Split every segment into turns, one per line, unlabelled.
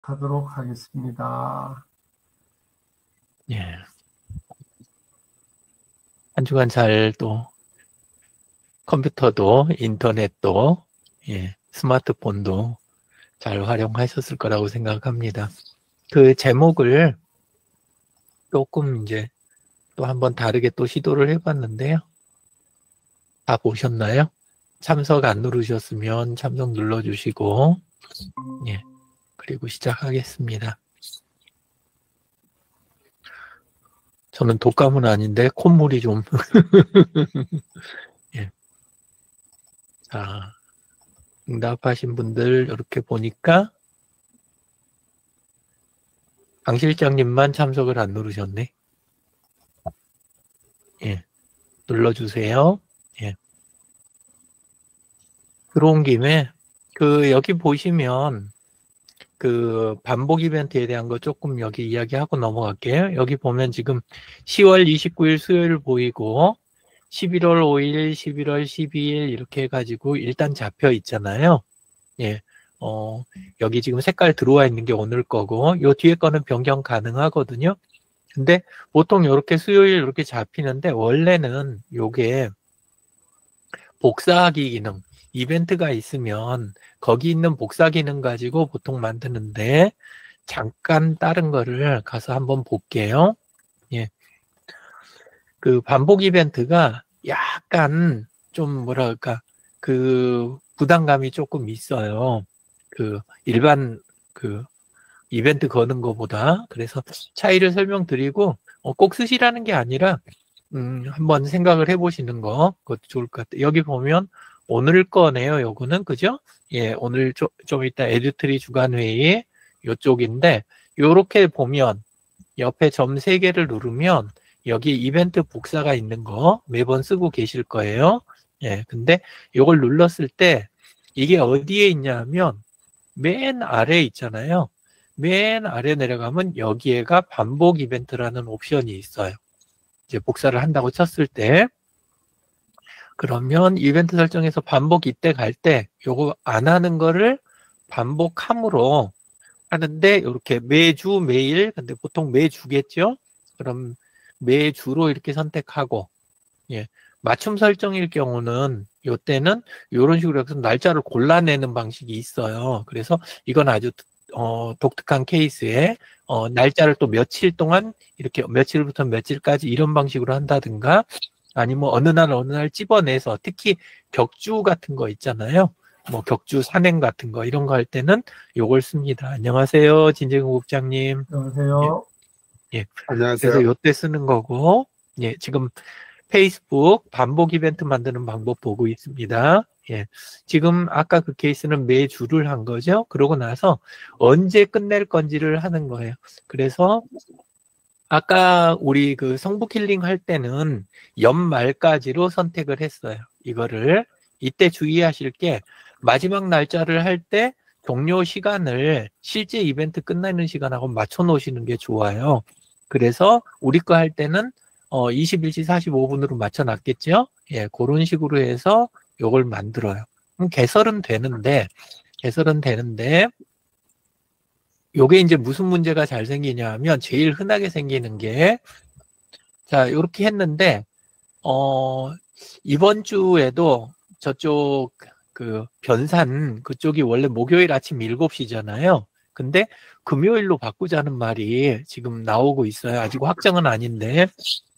하도록 하겠습니다.
예. 한 주간 잘 또 컴퓨터도 인터넷도 예, 스마트폰도 잘 활용하셨을 거라고 생각합니다. 그 제목을 조금 이제 또 한번 다르게 또 시도를 해봤는데요. 다 보셨나요? 참석 안 누르셨으면 참석 눌러주시고 예, 그리고 시작하겠습니다. 저는 독감은 아닌데 콧물이 좀 예. 자, 응답하신 분들 이렇게 보니까 강 실장님만 참석을 안 누르셨네. 예, 눌러주세요. 예. 들어온 김에 여기 보시면 그 반복 이벤트에 대한 거 조금 여기 이야기하고 넘어갈게요. 여기 보면 지금 10월 29일 수요일 보이고 11월 5일, 11월 12일 이렇게 해가지고 일단 잡혀 있잖아요. 예, 여기 지금 색깔 들어와 있는 게 오늘 거고 요 뒤에 거는 변경 가능하거든요. 근데 보통 이렇게 수요일 이렇게 잡히는데 원래는 요게 복사하기 기능, 이벤트가 있으면 거기 있는 복사 기능 가지고 보통 만드는데 잠깐 다른 거를 가서 한번 볼게요. 예. 그 반복 이벤트가 약간 좀 뭐랄까 그 부담감이 조금 있어요. 그 일반 그 이벤트 거는 거보다. 그래서 차이를 설명드리고 꼭 쓰시라는 게 아니라 한번 생각을 해보시는 거 그것도 좋을 것 같아요. 여기 보면 오늘 거네요. 요거는 그죠? 예, 오늘 좀 이따 에듀트리 주간회의 요쪽인데 요렇게 보면 옆에 점 3개를 누르면 여기 이벤트 복사가 있는 거 매번 쓰고 계실 거예요. 예, 근데 요걸 눌렀을 때 이게 어디에 있냐면 맨 아래에 있잖아요. 맨 아래 내려가면 여기에가 반복 이벤트라는 옵션이 있어요. 이제 복사를 한다고 쳤을 때 그러면 이벤트 설정에서 반복 이때 갈 때 요거 안 하는 거를 반복함으로 하는데 이렇게 매주 매일 근데 보통 매주겠죠? 그럼 매주로 이렇게 선택하고 예. 맞춤 설정일 경우는 요때는 이런 식으로 해서 날짜를 골라내는 방식이 있어요. 그래서 이건 아주 독특한 케이스에 날짜를 또 며칠 동안 이렇게 며칠부터 며칠까지 이런 방식으로 한다든가 아니면 어느 날 찝어내서 특히 격주 같은 거 있잖아요. 뭐 격주 산행 같은 거 이런 거 할 때는 요걸 씁니다. 안녕하세요. 진재근 국장님.
안녕하세요.
예.
안녕하세요.
그래서 요때 쓰는 거고 예, 지금 페이스북 반복 이벤트 만드는 방법 보고 있습니다. 예. 지금 아까 그 케이스는 매주를 한 거죠. 그러고 나서 언제 끝낼 건지를 하는 거예요. 그래서 아까 우리 그 성북 힐링 할 때는 연말까지로 선택을 했어요. 이거를 이때 주의하실 게 마지막 날짜를 할 때 종료 시간을 실제 이벤트 끝나는 시간하고 맞춰 놓으시는 게 좋아요. 그래서 우리 거 할 때는 21시 45분으로 맞춰 놨겠죠? 예, 그런 식으로 해서 요걸 만들어요. 그럼 개설은 되는데 요게 이제 무슨 문제가 잘 생기냐 하면 제일 흔하게 생기는 게 자, 요렇게 했는데 이번 주에도 저쪽 그 변산 그쪽이 원래 목요일 아침 7시잖아요. 근데 금요일로 바꾸자는 말이 지금 나오고 있어요. 아직 확정은 아닌데.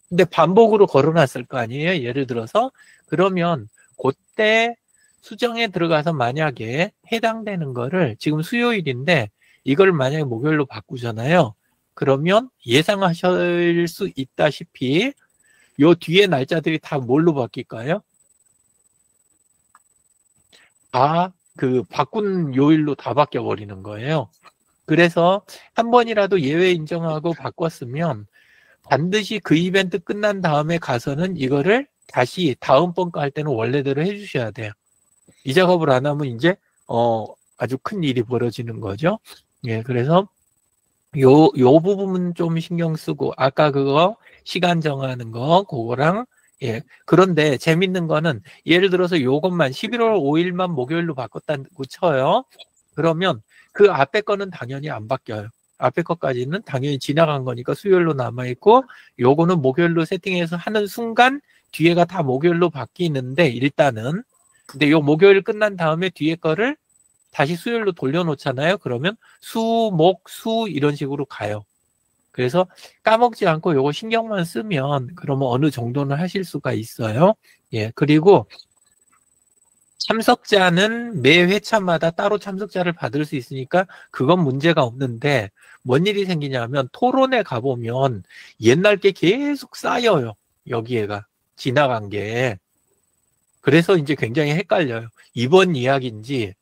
근데 반복으로 걸어놨을 거 아니에요. 예를 들어서 그러면 그때 수정에 들어가서 만약에 해당되는 거를 지금 수요일인데 이걸 만약에 목요일로 바꾸잖아요. 그러면 예상하실 수 있다시피 요 뒤에 날짜들이 다 뭘로 바뀔까요? 다 그 바꾼 요일로 다 바뀌어 버리는 거예요. 그래서 한 번이라도 예외 인정하고 바꿨으면 반드시 그 이벤트 끝난 다음에 가서는 이거를 다시 다음번 거 할 때는 원래대로 해주셔야 돼요. 이 작업을 안 하면 이제 아주 큰 일이 벌어지는 거죠. 예, 그래서 요 부분은 좀 신경 쓰고 아까 그거 시간 정하는 거 그거랑 예. 그런데 재밌는 거는 예를 들어서 요것만 11월 5일만 목요일로 바꿨다고 쳐요. 그러면 그 앞에 거는 당연히 안 바뀌어요. 앞에 것까지는 당연히 지나간 거니까 수요일로 남아있고, 요거는 목요일로 세팅해서 하는 순간 뒤에가 다 목요일로 바뀌는데, 일단은. 근데 요 목요일 끝난 다음에 뒤에 거를 다시 수요일로 돌려놓잖아요. 그러면 수, 목, 수 이런 식으로 가요. 그래서 까먹지 않고 요거 신경만 쓰면 그러면 어느 정도는 하실 수가 있어요. 예, 그리고 참석자는 매 회차마다 따로 참석자를 받을 수 있으니까 그건 문제가 없는데 뭔 일이 생기냐면 토론에 가보면 옛날 게 계속 쌓여요. 여기에가 지나간 게. 그래서 이제 굉장히 헷갈려요. 이번 이야기인지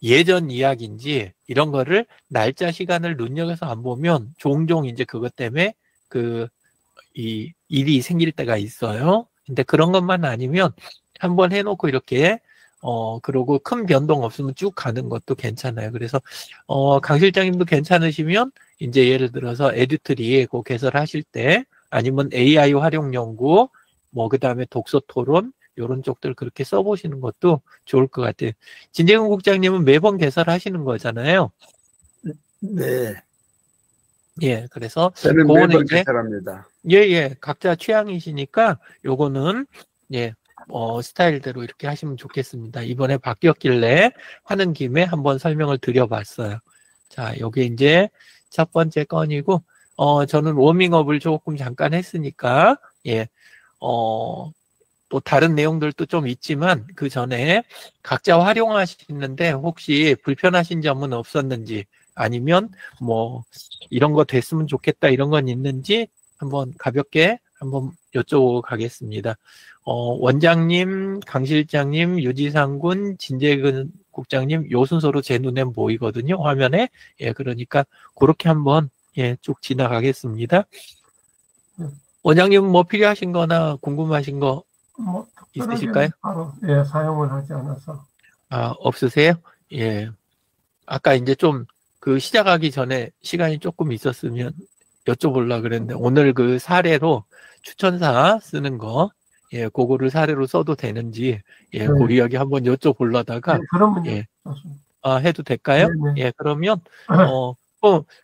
예전 이야기인지 이런 거를 날짜 시간을 눈여겨서 안 보면 종종 이제 그것 때문에 이 일이 생길 때가 있어요. 근데 그런 것만 아니면 한번 해놓고 이렇게 그러고 큰 변동 없으면 쭉 가는 것도 괜찮아요. 그래서 강 실장님도 괜찮으시면 이제 예를 들어서 에듀트리 그 개설하실 때 아니면 AI 활용 연구 뭐 그다음에 독서 토론 이런 쪽들 그렇게 써보시는 것도 좋을 것 같아요. 진재근 국장님은 매번 개설하시는 거잖아요.
네.
예, 그래서
저는
그거는
매번
이제
개설합니다.
예, 각자 취향이시니까 요거는 예, 스타일대로 이렇게 하시면 좋겠습니다. 이번에 바뀌었길래 하는 김에 한번 설명을 드려봤어요. 자, 요게 이제 첫 번째 건이고, 저는 워밍업을 조금 잠깐 했으니까, 예, 또 다른 내용들도 좀 있지만, 그 전에 각자 활용하시는데 혹시 불편하신 점은 없었는지, 아니면 뭐, 이런 거 됐으면 좋겠다, 이런 건 있는지, 한번 가볍게 한번 여쭤보고 가겠습니다. 원장님, 강 실장님, 유지상 군, 진재근 국장님, 요 순서로 제 눈에 보이거든요, 화면에. 예, 그러니까 그렇게 한번 예, 쭉 지나가겠습니다. 원장님 뭐 필요하신 거나 궁금하신 거
뭐,
있으실까요?
바로, 예, 사용을 하지 않아서.
아, 없으세요? 예. 아까 이제 좀 그 시작하기 전에 시간이 조금 있었으면 여쭤보려고 그랬는데, 오늘 그 사례로 추천사 쓰는 거, 예, 그거를 사례로 써도 되는지, 예,
네.
그 이야기 한번 여쭤보려다가,
네, 그러면
예,
좋습니다.
해도 될까요?
네.
예, 그러면,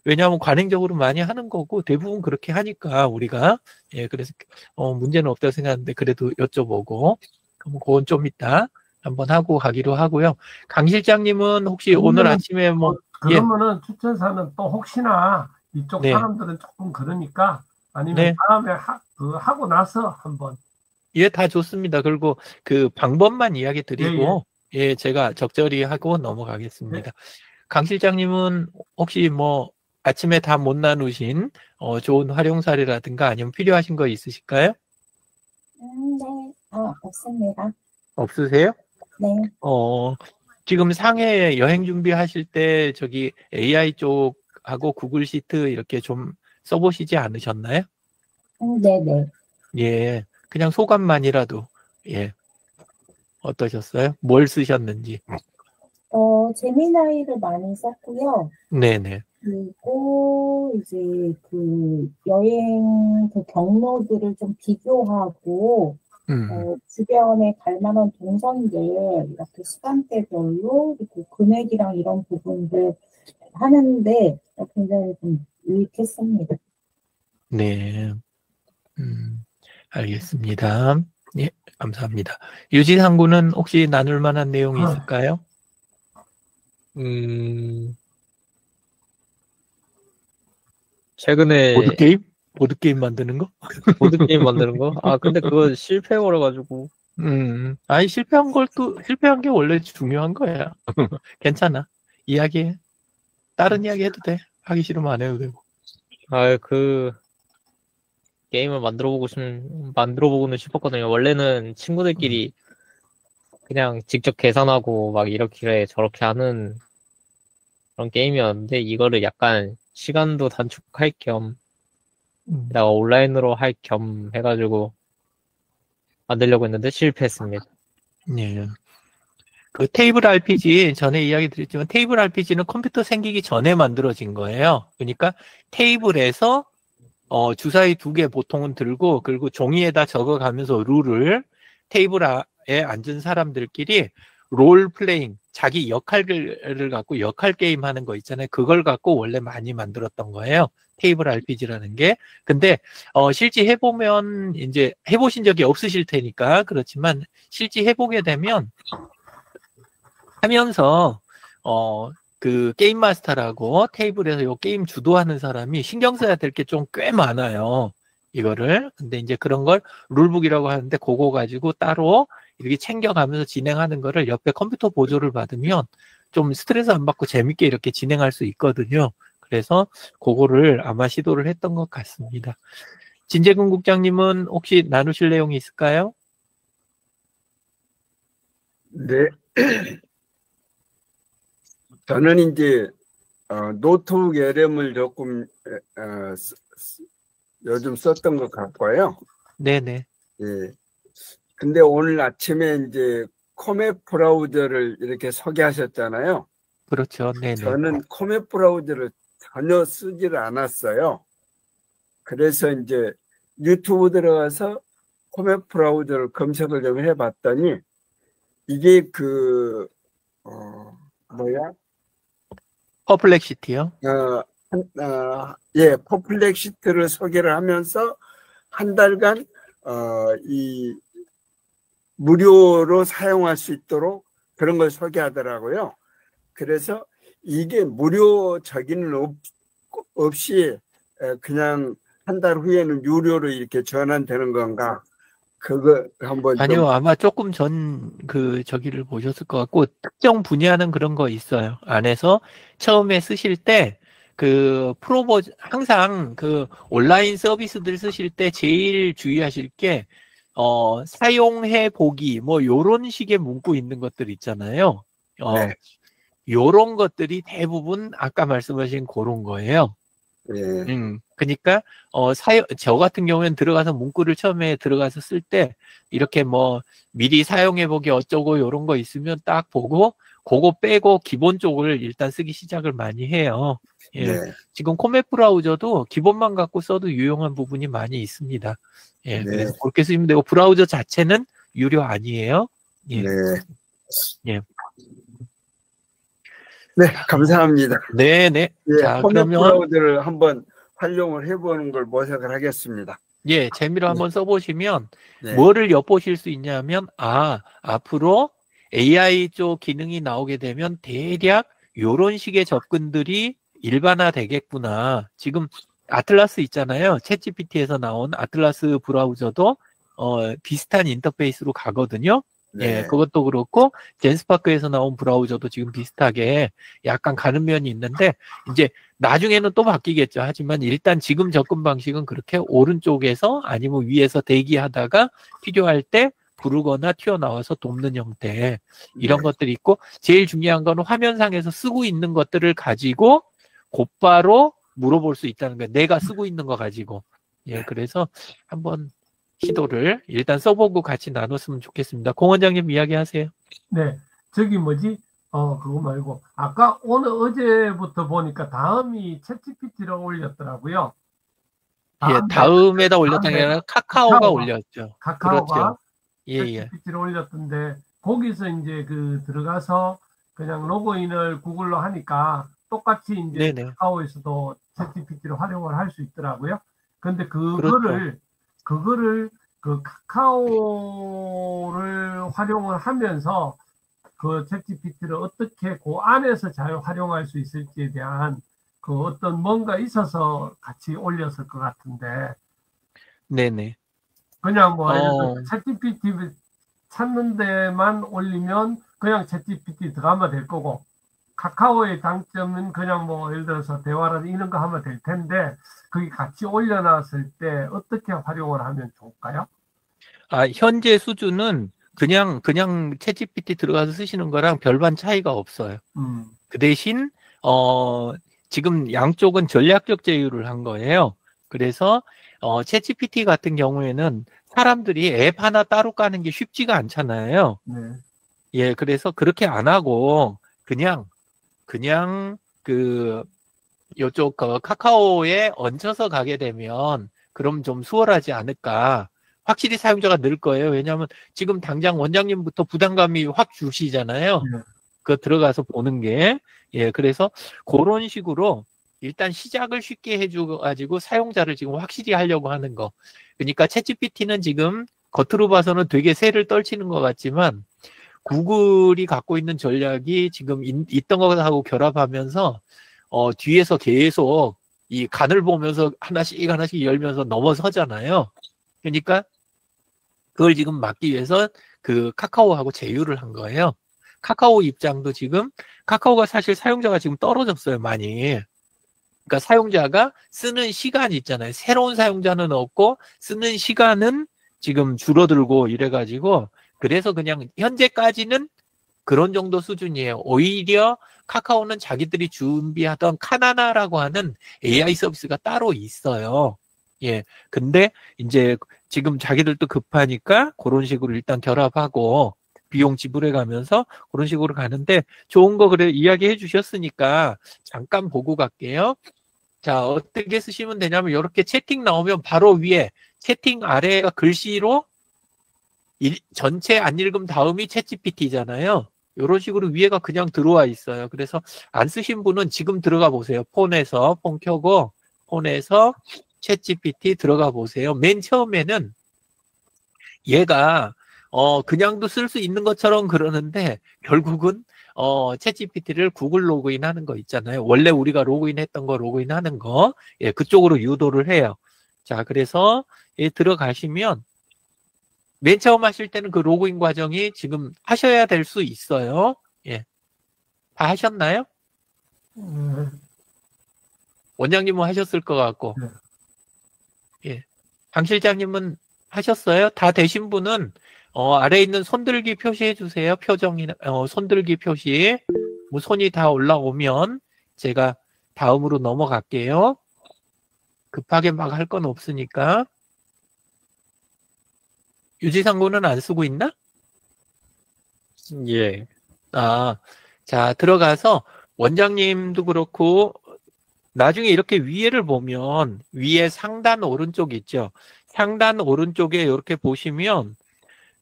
왜냐하면 관행적으로 많이 하는 거고, 대부분 그렇게 하니까, 우리가, 예, 그래서, 문제는 없다고 생각하는데, 그래도 여쭤보고, 그럼 그건 좀 이따 한번 하고 가기로 하고요. 강 실장님은 혹시 오늘 아침에 뭐, 예,
그러면은 추천사는 또 혹시나 이쪽
네.
사람들은 조금 그러니까 아니면
네.
다음에 하고 나서 한번.
예, 다 좋습니다. 그리고 그 방법만 이야기 드리고, 예, 제가 적절히 하고 넘어가겠습니다. 강 실장님은 혹시 뭐 아침에 다 못 나누신 좋은 활용 사례라든가 아니면 필요하신 거 있으실까요?
네. 없습니다.
없으세요?
네.
지금 상해 여행 준비하실 때 저기 AI 쪽하고 구글 시트 이렇게 좀 써보시지 않으셨나요?
네네.
예, 그냥 소감만이라도, 예, 어떠셨어요? 뭘 쓰셨는지.
제미나이를 많이 썼고요.
네네.
그리고 이제 그 여행 그 경로들을 좀 비교하고, 주변에 갈 만한 동선들 이렇게 시간대별로 그리고 금액이랑 이런 부분들 하는데 굉장히 좀 유익했습니다.
네. 알겠습니다. 예, 감사합니다. 유지상 군은 혹시 나눌 만한 내용이 있을까요?
최근에
보드게임 만드는 거?
보드게임 만드는 거? 아, 근데 그거 실패해버려가지고.
아니, 실패한 게 원래 중요한 거야. 괜찮아. 이야기해. 다른 이야기 해도 돼. 하기 싫으면 안 해도 되고.
아, 그, 게임을 만들어보고는 싶었거든요. 원래는 친구들끼리 그냥 직접 계산하고 막 이렇게 저렇게 하는 그런 게임이었는데, 이거를 약간 시간도 단축할 겸, 게다가 온라인으로 할 겸 해가지고 만들려고 했는데 실패했습니다.
예. 그 테이블 RPG, 전에 이야기 드렸지만 테이블 RPG는 컴퓨터 생기기 전에 만들어진 거예요. 그러니까 테이블에서 주사위 2개 보통은 들고, 그리고 종이에다 적어가면서 룰을 테이블에 앉은 사람들끼리 롤 플레잉, 자기 역할을 갖고 역할 게임 하는 거 있잖아요. 그걸 갖고 원래 많이 만들었던 거예요. 테이블 RPG라는 게. 근데, 실제 해보면, 이제 해보신 적이 없으실 테니까, 그렇지만, 실제 해보게 되면, 하면서, 그 게임 마스터라고 테이블에서 요 게임 주도하는 사람이 신경 써야 될 게 좀 꽤 많아요. 이거를. 근데 이제 그런 걸 룰북이라고 하는데 그거 가지고 따로 이렇게 챙겨가면서 진행하는 거를 옆에 컴퓨터 보조를 받으면 좀 스트레스 안 받고 재밌게 이렇게 진행할 수 있거든요. 그래서 그거를 아마 시도를 했던 것 같습니다. 진재근 국장님은 혹시 나누실 내용이 있을까요?
네. 저는 이제 노트북 LM을 조금 요즘 썼던 것 같고요.
네네.
예. 근데 오늘 아침에 이제 코멧 브라우저를 이렇게 소개하셨잖아요.
그렇죠. 네네.
저는 코멧 브라우저를 전혀 쓰지를 않았어요. 그래서 이제 유튜브 들어가서 코멧 브라우저를 검색을 좀 해봤더니 이게
퍼플렉시티요?
예, 퍼플렉시티를 소개를 하면서 한 달간 이 무료로 사용할 수 있도록 그런 걸 소개하더라고요. 그래서 이게 무료적인 없이 그냥 한 달 후에는 유료로 이렇게 전환되는 건가? 그거 한번
아니요, 아마 조금 저기를 보셨을 것 같고, 특정 분야는 그런 거 있어요. 안에서 처음에 쓰실 때, 항상 온라인 서비스들 쓰실 때 제일 주의하실 게, 사용해 보기, 뭐, 요런 식의 문구 있는 것들 있잖아요.
네.
요런 것들이 대부분 아까 말씀하신 그런 거예요.
예.
그러니까 저 같은 경우에는 들어가서 문구를 처음에 들어가서 쓸 때 이렇게 뭐 미리 사용해 보기 어쩌고 요런 거 있으면 딱 보고 그거 빼고 기본 쪽을 일단 쓰기 시작을 많이 해요. 예.
네.
지금 코멧 브라우저도 기본만 갖고 써도 유용한 부분이 많이 있습니다. 예.
네.
그래서 그렇게 쓰면 되고 브라우저 자체는 유료 아니에요. 예.
네.
예.
네, 감사합니다.
네네.
예,
자,
코멧
그러면
브라우저를 한번 활용을 해보는 걸 모색을 하겠습니다.
예, 재미로 한번 써보시면
네.
뭐를 엿보실 수 있냐면 앞으로 AI 쪽 기능이 나오게 되면 대략 요런 식의 접근들이 일반화 되겠구나. 지금 아틀라스 있잖아요. 챗GPT에서 나온 아틀라스 브라우저도 비슷한 인터페이스로 가거든요.
네.
예, 그것도 그렇고 젠스파크에서 나온 브라우저도 지금 비슷하게 약간 가는 면이 있는데 이제 나중에는 또 바뀌겠죠. 하지만 일단 지금 접근 방식은 그렇게 오른쪽에서 아니면 위에서 대기하다가 필요할 때 부르거나 튀어나와서 돕는 형태 이런
네.
것들이 있고 제일 중요한 거는 화면상에서 쓰고 있는 것들을 가지고 곧바로 물어볼 수 있다는 거예요. 내가 쓰고 있는 거 가지고. 예, 그래서 한번 시도를 일단 써보고 같이 나눴으면 좋겠습니다. 공 원장님 이야기하세요.
네, 저기 뭐지? 그거 말고 아까 오늘 어제부터 보니까 다음이 챗GPT로 올렸더라고요.
예, 다음에다 올렸던 게
다음에
아니라 카카오가 올렸죠.
카카오가
그렇죠. 예, 예.
챗GPT로 올렸던데 거기서 이제 들어가서 그냥 로그인을 구글로 하니까 똑같이 이제
네네.
카카오에서도 챗GPT를 활용을 할 수 있더라고요. 근데
그렇죠.
그거를 카카오를 활용을 하면서 그 챗GPT를 어떻게 그 안에서 잘 활용할 수 있을지에 대한 그 어떤 뭔가 있어서 같이 올렸을 것 같은데.
네네.
그냥 뭐 챗GPT 찾는 데만 올리면 그냥 챗GPT 들어가면 될 거고 카카오의 장점은 그냥 뭐 예를 들어서 대화라든지 이런 거 하면 될 텐데 그게 같이 올려놨을 때 어떻게 활용을 하면 좋을까요?
현재 수준은 그냥 챗GPT 들어가서 쓰시는 거랑 별반 차이가 없어요. 그 대신 지금 양쪽은 전략적 제휴를 한 거예요. 그래서 챗GPT 같은 경우에는 사람들이 앱 하나 따로 까는 게 쉽지가 않잖아요.
네.
예, 그래서 그렇게 안 하고 그냥 요쪽 카카오에 얹혀서 가게 되면 그럼 좀 수월하지 않을까. 확실히 사용자가 늘 거예요. 왜냐하면 지금 당장 원장님부터 부담감이 확 주시잖아요. 그 들어가서 보는 게. 예, 그래서 그런 식으로 일단 시작을 쉽게 해줘가지고 사용자를 지금 확실히 하려고 하는 거. 그러니까 챗GPT는 지금 겉으로 봐서는 되게 새를 떨치는 것 같지만 구글이 갖고 있는 전략이 지금 있던 것하고 결합하면서 뒤에서 계속 이 간을 보면서 하나씩 하나씩 열면서 넘어서잖아요. 그러니까 그걸 지금 막기 위해서 그 카카오하고 제휴를 한 거예요. 카카오 입장도 지금 카카오가 사실 사용자가 지금 떨어졌어요, 많이. 그러니까 사용자가 쓰는 시간 있잖아요. 새로운 사용자는 없고 쓰는 시간은 지금 줄어들고 이래가지고 그래서 그냥 현재까지는 그런 정도 수준이에요. 오히려 카카오는 자기들이 준비하던 카나나라고 하는 AI 서비스가 따로 있어요. 예. 근데 이제 지금 자기들도 급하니까 그런 식으로 일단 결합하고 비용 지불해 가면서 그런 식으로 가는데 좋은 거 그래 이야기해 주셨으니까 잠깐 보고 갈게요. 자, 어떻게 쓰시면 되냐면 이렇게 채팅 나오면 바로 위에 채팅 아래가 글씨로 전체 안 읽음 다음이 챗GPT잖아요. 이런 식으로 위에가 그냥 들어와 있어요. 그래서 안 쓰신 분은 지금 들어가 보세요. 폰 켜고 폰에서 챗GPT 들어가 보세요. 맨 처음에는 얘가 그냥도 쓸 수 있는 것처럼 그러는데 결국은 챗GPT를 구글 로그인 하는 거 있잖아요. 원래 우리가 로그인 했던 거 로그인 하는 거 예, 그쪽으로 유도를 해요. 자, 그래서 예, 들어가시면 맨 처음 하실 때는 그 로그인 과정이 지금 하셔야 될 수 있어요. 예. 다 하셨나요? 원장님은 하셨을 것 같고. 예. 강 실장님은 하셨어요? 다 되신 분은 아래에 있는 손들기 표시해 주세요. 표정이나 손들기 표시. 뭐 손이 다 올라오면 제가 다음으로 넘어갈게요. 급하게 막 할 건 없으니까. 유지상구는 안 쓰고 있나?
예.
자, 들어가서 원장님도 그렇고 나중에 이렇게 위에를 보면 위에 상단 오른쪽 있죠. 상단 오른쪽에 이렇게 보시면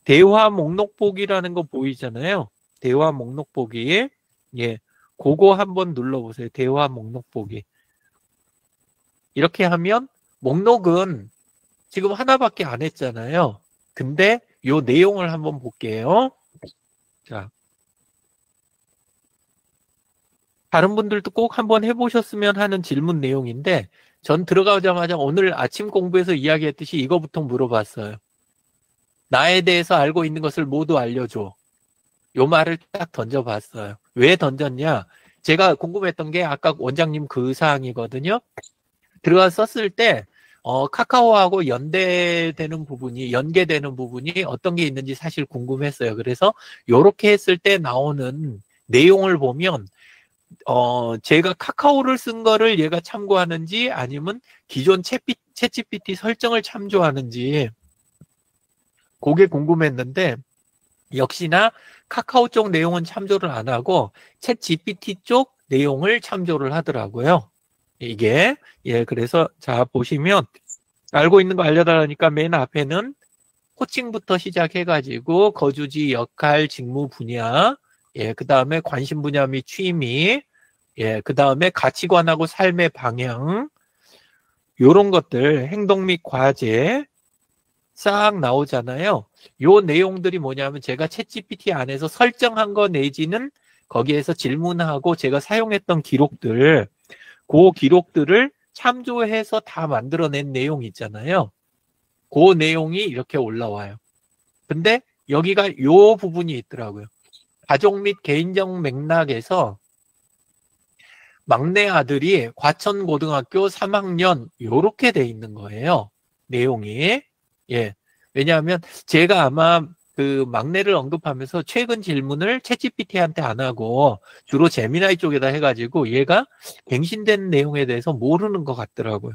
대화 목록 보기라는 거 보이잖아요. 대화 목록 보기. 예. 그거 한번 눌러보세요. 대화 목록 보기. 이렇게 하면 목록은 지금 하나밖에 안 했잖아요. 근데 요 내용을 한번 볼게요. 자. 다른 분들도 꼭 한번 해보셨으면 하는 질문 내용인데 전 들어가자마자 오늘 아침 공부에서 이야기했듯이 이거부터 물어봤어요. 나에 대해서 알고 있는 것을 모두 알려줘. 요 말을 딱 던져봤어요. 왜 던졌냐? 제가 궁금했던 게 아까 원장님 그 사항이거든요. 들어가서 썼을 때 카카오하고 연계되는 부분이 어떤 게 있는지 사실 궁금했어요. 그래서 요렇게 했을 때 나오는 내용을 보면 제가 카카오를 쓴 거를 얘가 참고하는지 아니면 기존 챗GPT 설정을 참조하는지 그게 궁금했는데 역시나 카카오 쪽 내용은 참조를 안 하고 챗GPT 쪽 내용을 참조를 하더라고요. 이게 예 그래서 자 보시면 알고 있는 거 알려달라니까 맨 앞에는 호칭부터 시작해가지고 거주지, 역할, 직무 분야 예, 그 다음에 관심 분야 및 취미, 예, 그 다음에 가치관하고 삶의 방향, 요런 것들, 행동 및 과제, 싹 나오잖아요. 요 내용들이 뭐냐면 제가 챗GPT 안에서 설정한 거 내지는 거기에서 질문하고 제가 사용했던 기록들, 그 기록들을 참조해서 다 만들어낸 내용 있잖아요. 그 내용이 이렇게 올라와요. 근데 여기가 요 부분이 있더라고요. 가족 및 개인적 맥락에서 막내 아들이 과천고등학교 3학년 요렇게 돼 있는 거예요. 내용이. 예. 왜냐하면 제가 아마 그 막내를 언급하면서 최근 질문을 챗GPT한테 안 하고 주로 제미나이 쪽에다 해가지고 얘가 갱신된 내용에 대해서 모르는 것 같더라고요.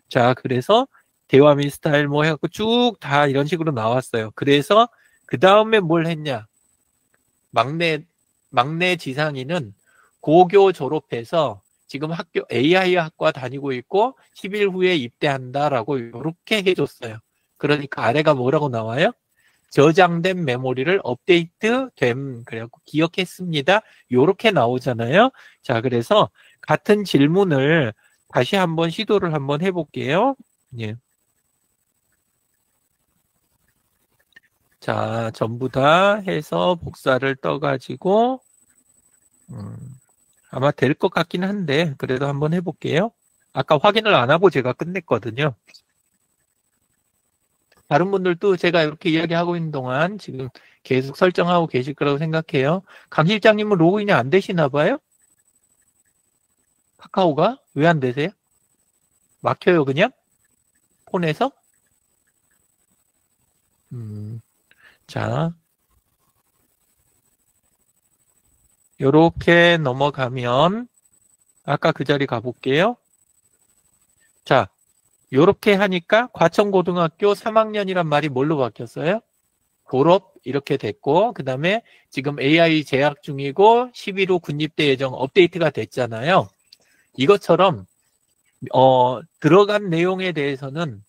자, 그래서 대화 및 스타일 뭐 해갖고 쭉 다 이런 식으로 나왔어요. 그래서 그 다음에 뭘 했냐? 막내 지상이는 고교 졸업해서 지금 AI 학과 다니고 있고 10일 후에 입대한다라고 이렇게 해줬어요. 그러니까 아래가 뭐라고 나와요? 저장된 메모리를 업데이트됨. 그래갖고 기억했습니다. 요렇게 나오잖아요. 자, 그래서 같은 질문을 다시 한번 시도를 한번 해볼게요. 예. 자, 전부 다 해서 복사를 떠가지고, 아마 될 것 같긴 한데, 그래도 한번 해볼게요. 아까 확인을 안 하고 제가 끝냈거든요. 다른 분들도 제가 이렇게 이야기하고 있는 동안 지금 계속 설정하고 계실 거라고 생각해요. 강 실장님은 로그인이 안 되시나 봐요? 카카오가? 왜 안 되세요? 막혀요, 그냥? 폰에서? 자. 요렇게 넘어가면, 아까 그 자리 가볼게요. 자, 요렇게 하니까 과천고등학교 3학년이란 말이 뭘로 바뀌었어요? 졸업 이렇게 됐고, 그 다음에 지금 AI 재학 중이고 11호 군입대 예정 업데이트가 됐잖아요. 이것처럼 들어간 내용에 대해서는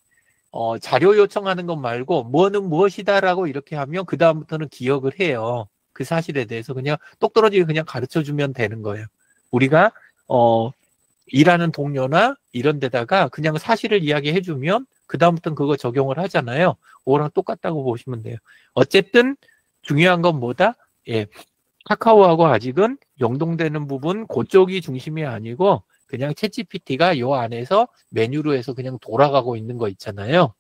자료 요청하는 것 말고 뭐는 무엇이다라고 이렇게 하면 그 다음부터는 기억을 해요. 그 사실에 대해서 그냥 똑떨어지게 그냥 가르쳐주면 되는 거예요. 우리가 일하는 동료나 이런 데다가 그냥 사실을 이야기해주면 그 다음부터는 그거 적용을 하잖아요. 그거랑 똑같다고 보시면 돼요. 어쨌든 중요한 건 뭐다? 예, 카카오하고 아직은 연동되는 부분 그쪽이 중심이 아니고 그냥 챗GPT가 요 안에서 메뉴로 해서 그냥 돌아가고 있는 거 있잖아요.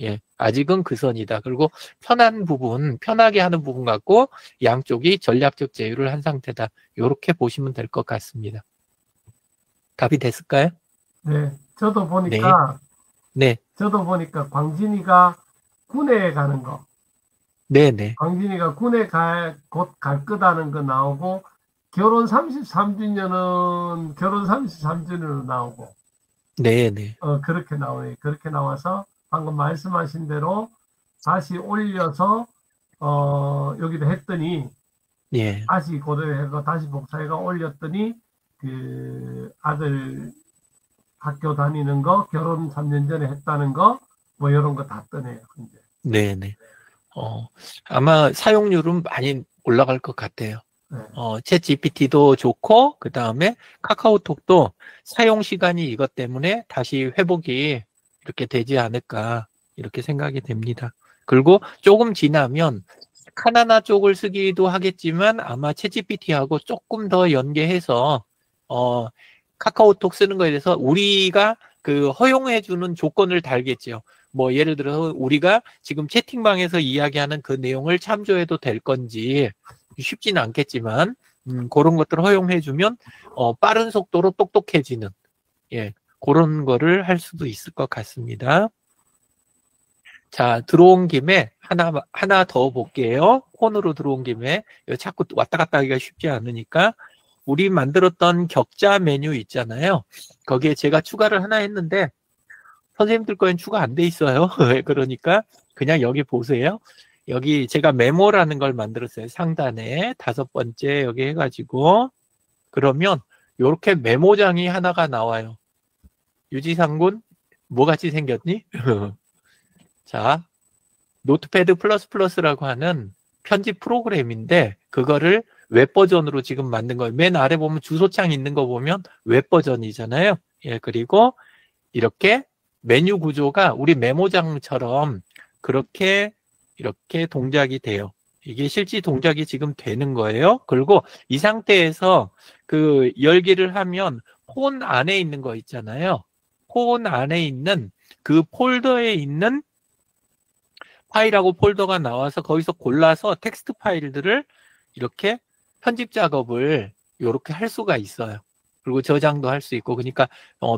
예, 아직은 그 선이다. 그리고 편한 부분, 편하게 하는 부분 갖고 양쪽이 전략적 제휴를 한 상태다. 요렇게 보시면 될 것 같습니다. 답이 됐을까요?
네, 저도 보니까
네.
저도 보니까 광진이가 군에 가는 거.
네네.
광진이가 군에 곧 갈 거다는 거 나오고 결혼 33주년은 결혼 33주년으로 나오고.
네네.
그렇게 나오네. 그렇게 나와서 방금 말씀하신 대로 다시 올려서 여기도 했더니
예.
다시 고려해서 다시 복사해가 올렸더니 그 아들 학교 다니는 거 결혼 3년 전에 했다는 거 뭐 이런 거 다 뜨네요. 이제.
네네. 아마 사용률은 많이 올라갈 것 같아요.
네.
챗 GPT도 좋고 그 다음에 카카오톡도 사용 시간이 이것 때문에 다시 회복이 이렇게 되지 않을까 이렇게 생각이 됩니다. 그리고 조금 지나면 카나나 쪽을 쓰기도 하겠지만 아마 챗 GPT하고 조금 더 연계해서 카카오톡 쓰는 거에 대해서 우리가 그 허용해주는 조건을 달겠죠. 뭐 예를 들어서 우리가 지금 채팅방에서 이야기하는 그 내용을 참조해도 될 건지 쉽지는 않겠지만 그런 것들을 허용해주면 빠른 속도로 똑똑해지는 예 그런 거를 할 수도 있을 것 같습니다. 자, 들어온 김에 하나 더 볼게요. 폰으로 들어온 김에 자꾸 왔다 갔다 하기가 쉽지 않으니까 우리 만들었던 격자 메뉴 있잖아요. 거기에 제가 추가를 하나 했는데 선생님들 거엔 추가 안 돼 있어요. 그러니까 그냥 여기 보세요. 여기 제가 메모라는 걸 만들었어요. 상단에 5번째 여기 해가지고 그러면 이렇게 메모장이 하나가 나와요. 유지상군 뭐같이 생겼니? 자, 노트패드 플러스라고 하는 편집 프로그램인데 그거를 웹 버전으로 지금 만든 거예요. 맨 아래 보면 주소창 있는 거 보면 웹 버전이잖아요. 예, 그리고 이렇게 메뉴 구조가 우리 메모장처럼 그렇게 이렇게 동작이 돼요. 이게 실제 동작이 지금 되는 거예요. 그리고 이 상태에서 그 열기를 하면 폰 안에 있는 거 있잖아요. 폰 안에 있는 그 폴더에 있는 파일하고 폴더가 나와서 거기서 골라서 텍스트 파일들을 이렇게 편집 작업을 이렇게 할 수가 있어요. 그리고 저장도 할 수 있고 그러니까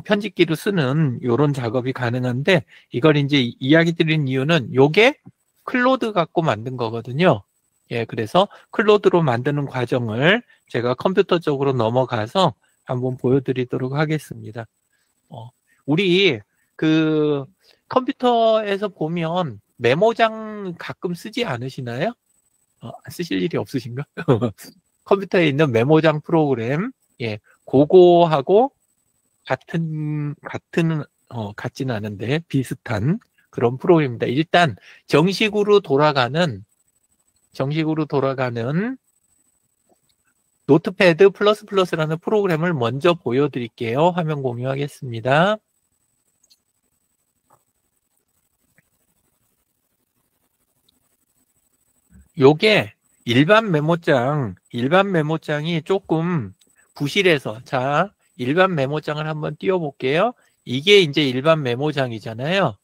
편집기로 쓰는 이런 작업이 가능한데 이걸 이제 이야기 드린 이유는 요게 클로드 갖고 만든 거거든요. 예, 그래서 클로드로 만드는 과정을 제가 컴퓨터 쪽으로 넘어가서 한번 보여드리도록 하겠습니다. 우리 그 컴퓨터에서 보면 메모장 가끔 쓰지 않으시나요? 쓰실 일이 없으신가? 컴퓨터에 있는 메모장 프로그램, 예, 그거하고 같지는 않은데 비슷한 그런 프로그램입니다. 일단 정식으로 돌아가는 노트패드 플러스플러스라는 프로그램을 먼저 보여드릴게요. 화면 공유하겠습니다. 요게 일반 메모장이 조금 부실해서, 자, 일반 메모장을 한번 띄워볼게요. 이게 이제 일반 메모장이잖아요.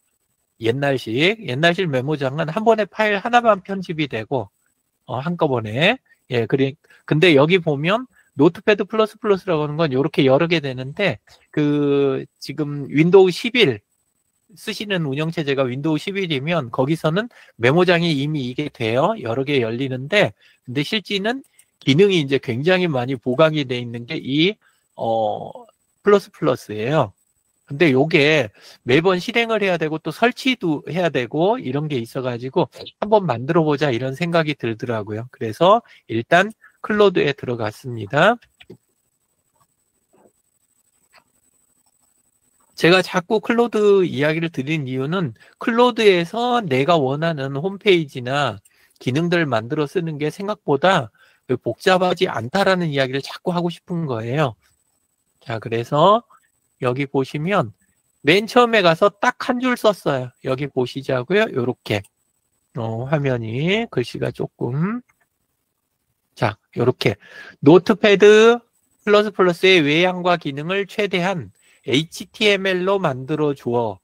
옛날식 메모장은 한 번에 파일 하나만 편집이 되고, 한꺼번에. 예, 근데 여기 보면 노트패드 플러스플러스라고 하는 건 이렇게 여러 개 되는데, 지금 윈도우 11 쓰시는 운영체제가 윈도우 11이면 거기서는 메모장이 이미 이게 돼요. 여러 개 열리는데, 근데 실제는 기능이 이제 굉장히 많이 보강이 돼 있는 게 플러스플러스예요. 근데 요게 매번 실행을 해야 되고 또 설치도 해야 되고 이런 게 있어가지고 한번 만들어 보자 이런 생각이 들더라고요. 그래서 일단 클로드에 들어갔습니다. 제가 자꾸 클로드 이야기를 드린 이유는 클로드에서 내가 원하는 홈페이지나 기능들을 만들어 쓰는 게 생각보다 복잡하지 않다라는 이야기를 자꾸 하고 싶은 거예요. 자, 그래서 여기 보시면 맨 처음에 가서 딱 한 줄 썼어요. 여기 보시자고요. 요렇게 화면이 글씨가 조금, 자, 요렇게 노트패드 플러스플러스의 외양과 기능을 최대한 HTML로 만들어 주어.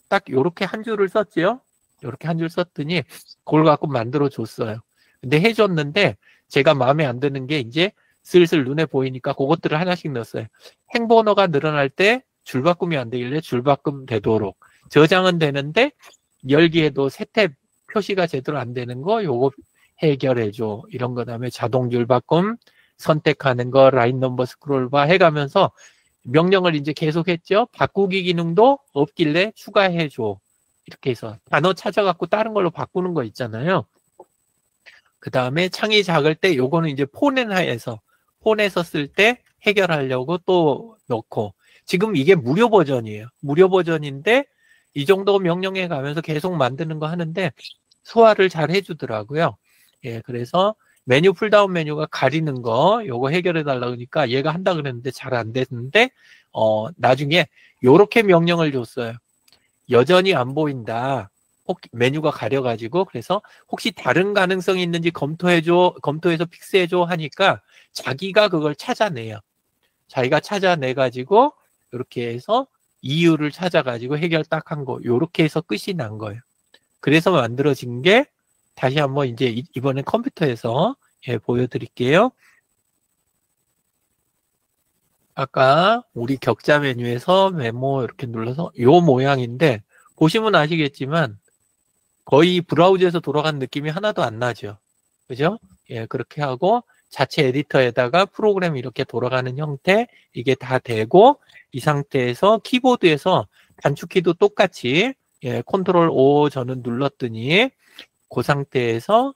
딱 요렇게 한 줄을 썼죠. 요렇게 한 줄 썼더니 그걸 갖고 만들어 줬어요. 근데 해줬는데 제가 마음에 안 드는 게 이제 슬슬 눈에 보이니까 그것들을 하나씩 넣었어요. 행번호가 늘어날 때 줄바꿈이 안 되길래 줄바꿈 되도록. 저장은 되는데 열기에도 세탭 표시가 제대로 안 되는 거 요거 해결해줘. 이런 거 다음에 자동 줄바꿈 선택하는 거 라인 넘버 스크롤바 해가면서 명령을 이제 계속했죠. 바꾸기 기능도 없길래 추가해줘. 이렇게 해서 단어 찾아갖고 다른 걸로 바꾸는 거 있잖아요. 그 다음에 창이 작을 때 요거는 이제 폰에서 쓸 때 해결하려고 또 넣고, 지금 이게 무료 버전이에요. 무료 버전인데 이 정도 명령해 가면서 계속 만드는 거 하는데 소화를 잘 해주더라고요. 예, 그래서 메뉴 풀다운 메뉴가 가리는 거 요거 해결해 달라고 하니까 얘가 한다 그랬는데 잘 안 됐는데 나중에 요렇게 명령을 줬어요. 여전히 안 보인다. 메뉴가 가려가지고 그래서 혹시 다른 가능성이 있는지 검토해서 픽스해줘 하니까 자기가 그걸 찾아내요. 자기가 찾아내가지고 이렇게 해서 이유를 찾아가지고 해결 딱 한 거. 요렇게 해서 끝이 난 거예요. 그래서 만들어진 게 다시 한번 이제 이번엔 컴퓨터에서 보여드릴게요. 아까 우리 격자 메뉴에서 메모 이렇게 눌러서 요 모양인데 보시면 아시겠지만 거의 브라우저에서 돌아간 느낌이 하나도 안 나죠. 그죠? 예, 그렇게 하고 자체 에디터에다가 프로그램이 이렇게 돌아가는 형태 이게 다 되고 이 상태에서 키보드에서 단축키도 똑같이 컨트롤 O 저는 눌렀더니 그 상태에서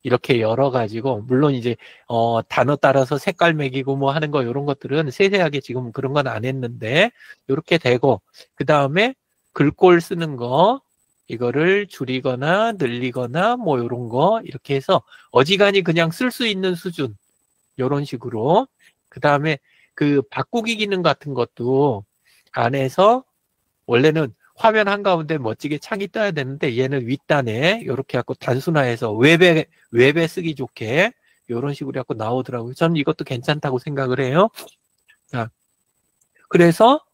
이렇게 열어가지고 물론 이제 단어 따라서 색깔 매기고 뭐 하는 거 이런 것들은 세세하게 지금 그런 건 안 했는데 이렇게 되고 그 다음에 글꼴 쓰는 거 이거를 줄이거나 늘리거나 뭐 이런 거 이렇게 해서 어지간히 그냥 쓸 수 있는 수준 이런 식으로 그 다음에 그 바꾸기 기능 같은 것도 안에서 원래는 화면 한가운데 멋지게 창이 떠야 되는데 얘는 윗단에 이렇게 갖고 단순화해서 웹에 쓰기 좋게 이런 식으로 갖고 나오더라고요. 저는 이것도 괜찮다고 생각을 해요. 자, 그래서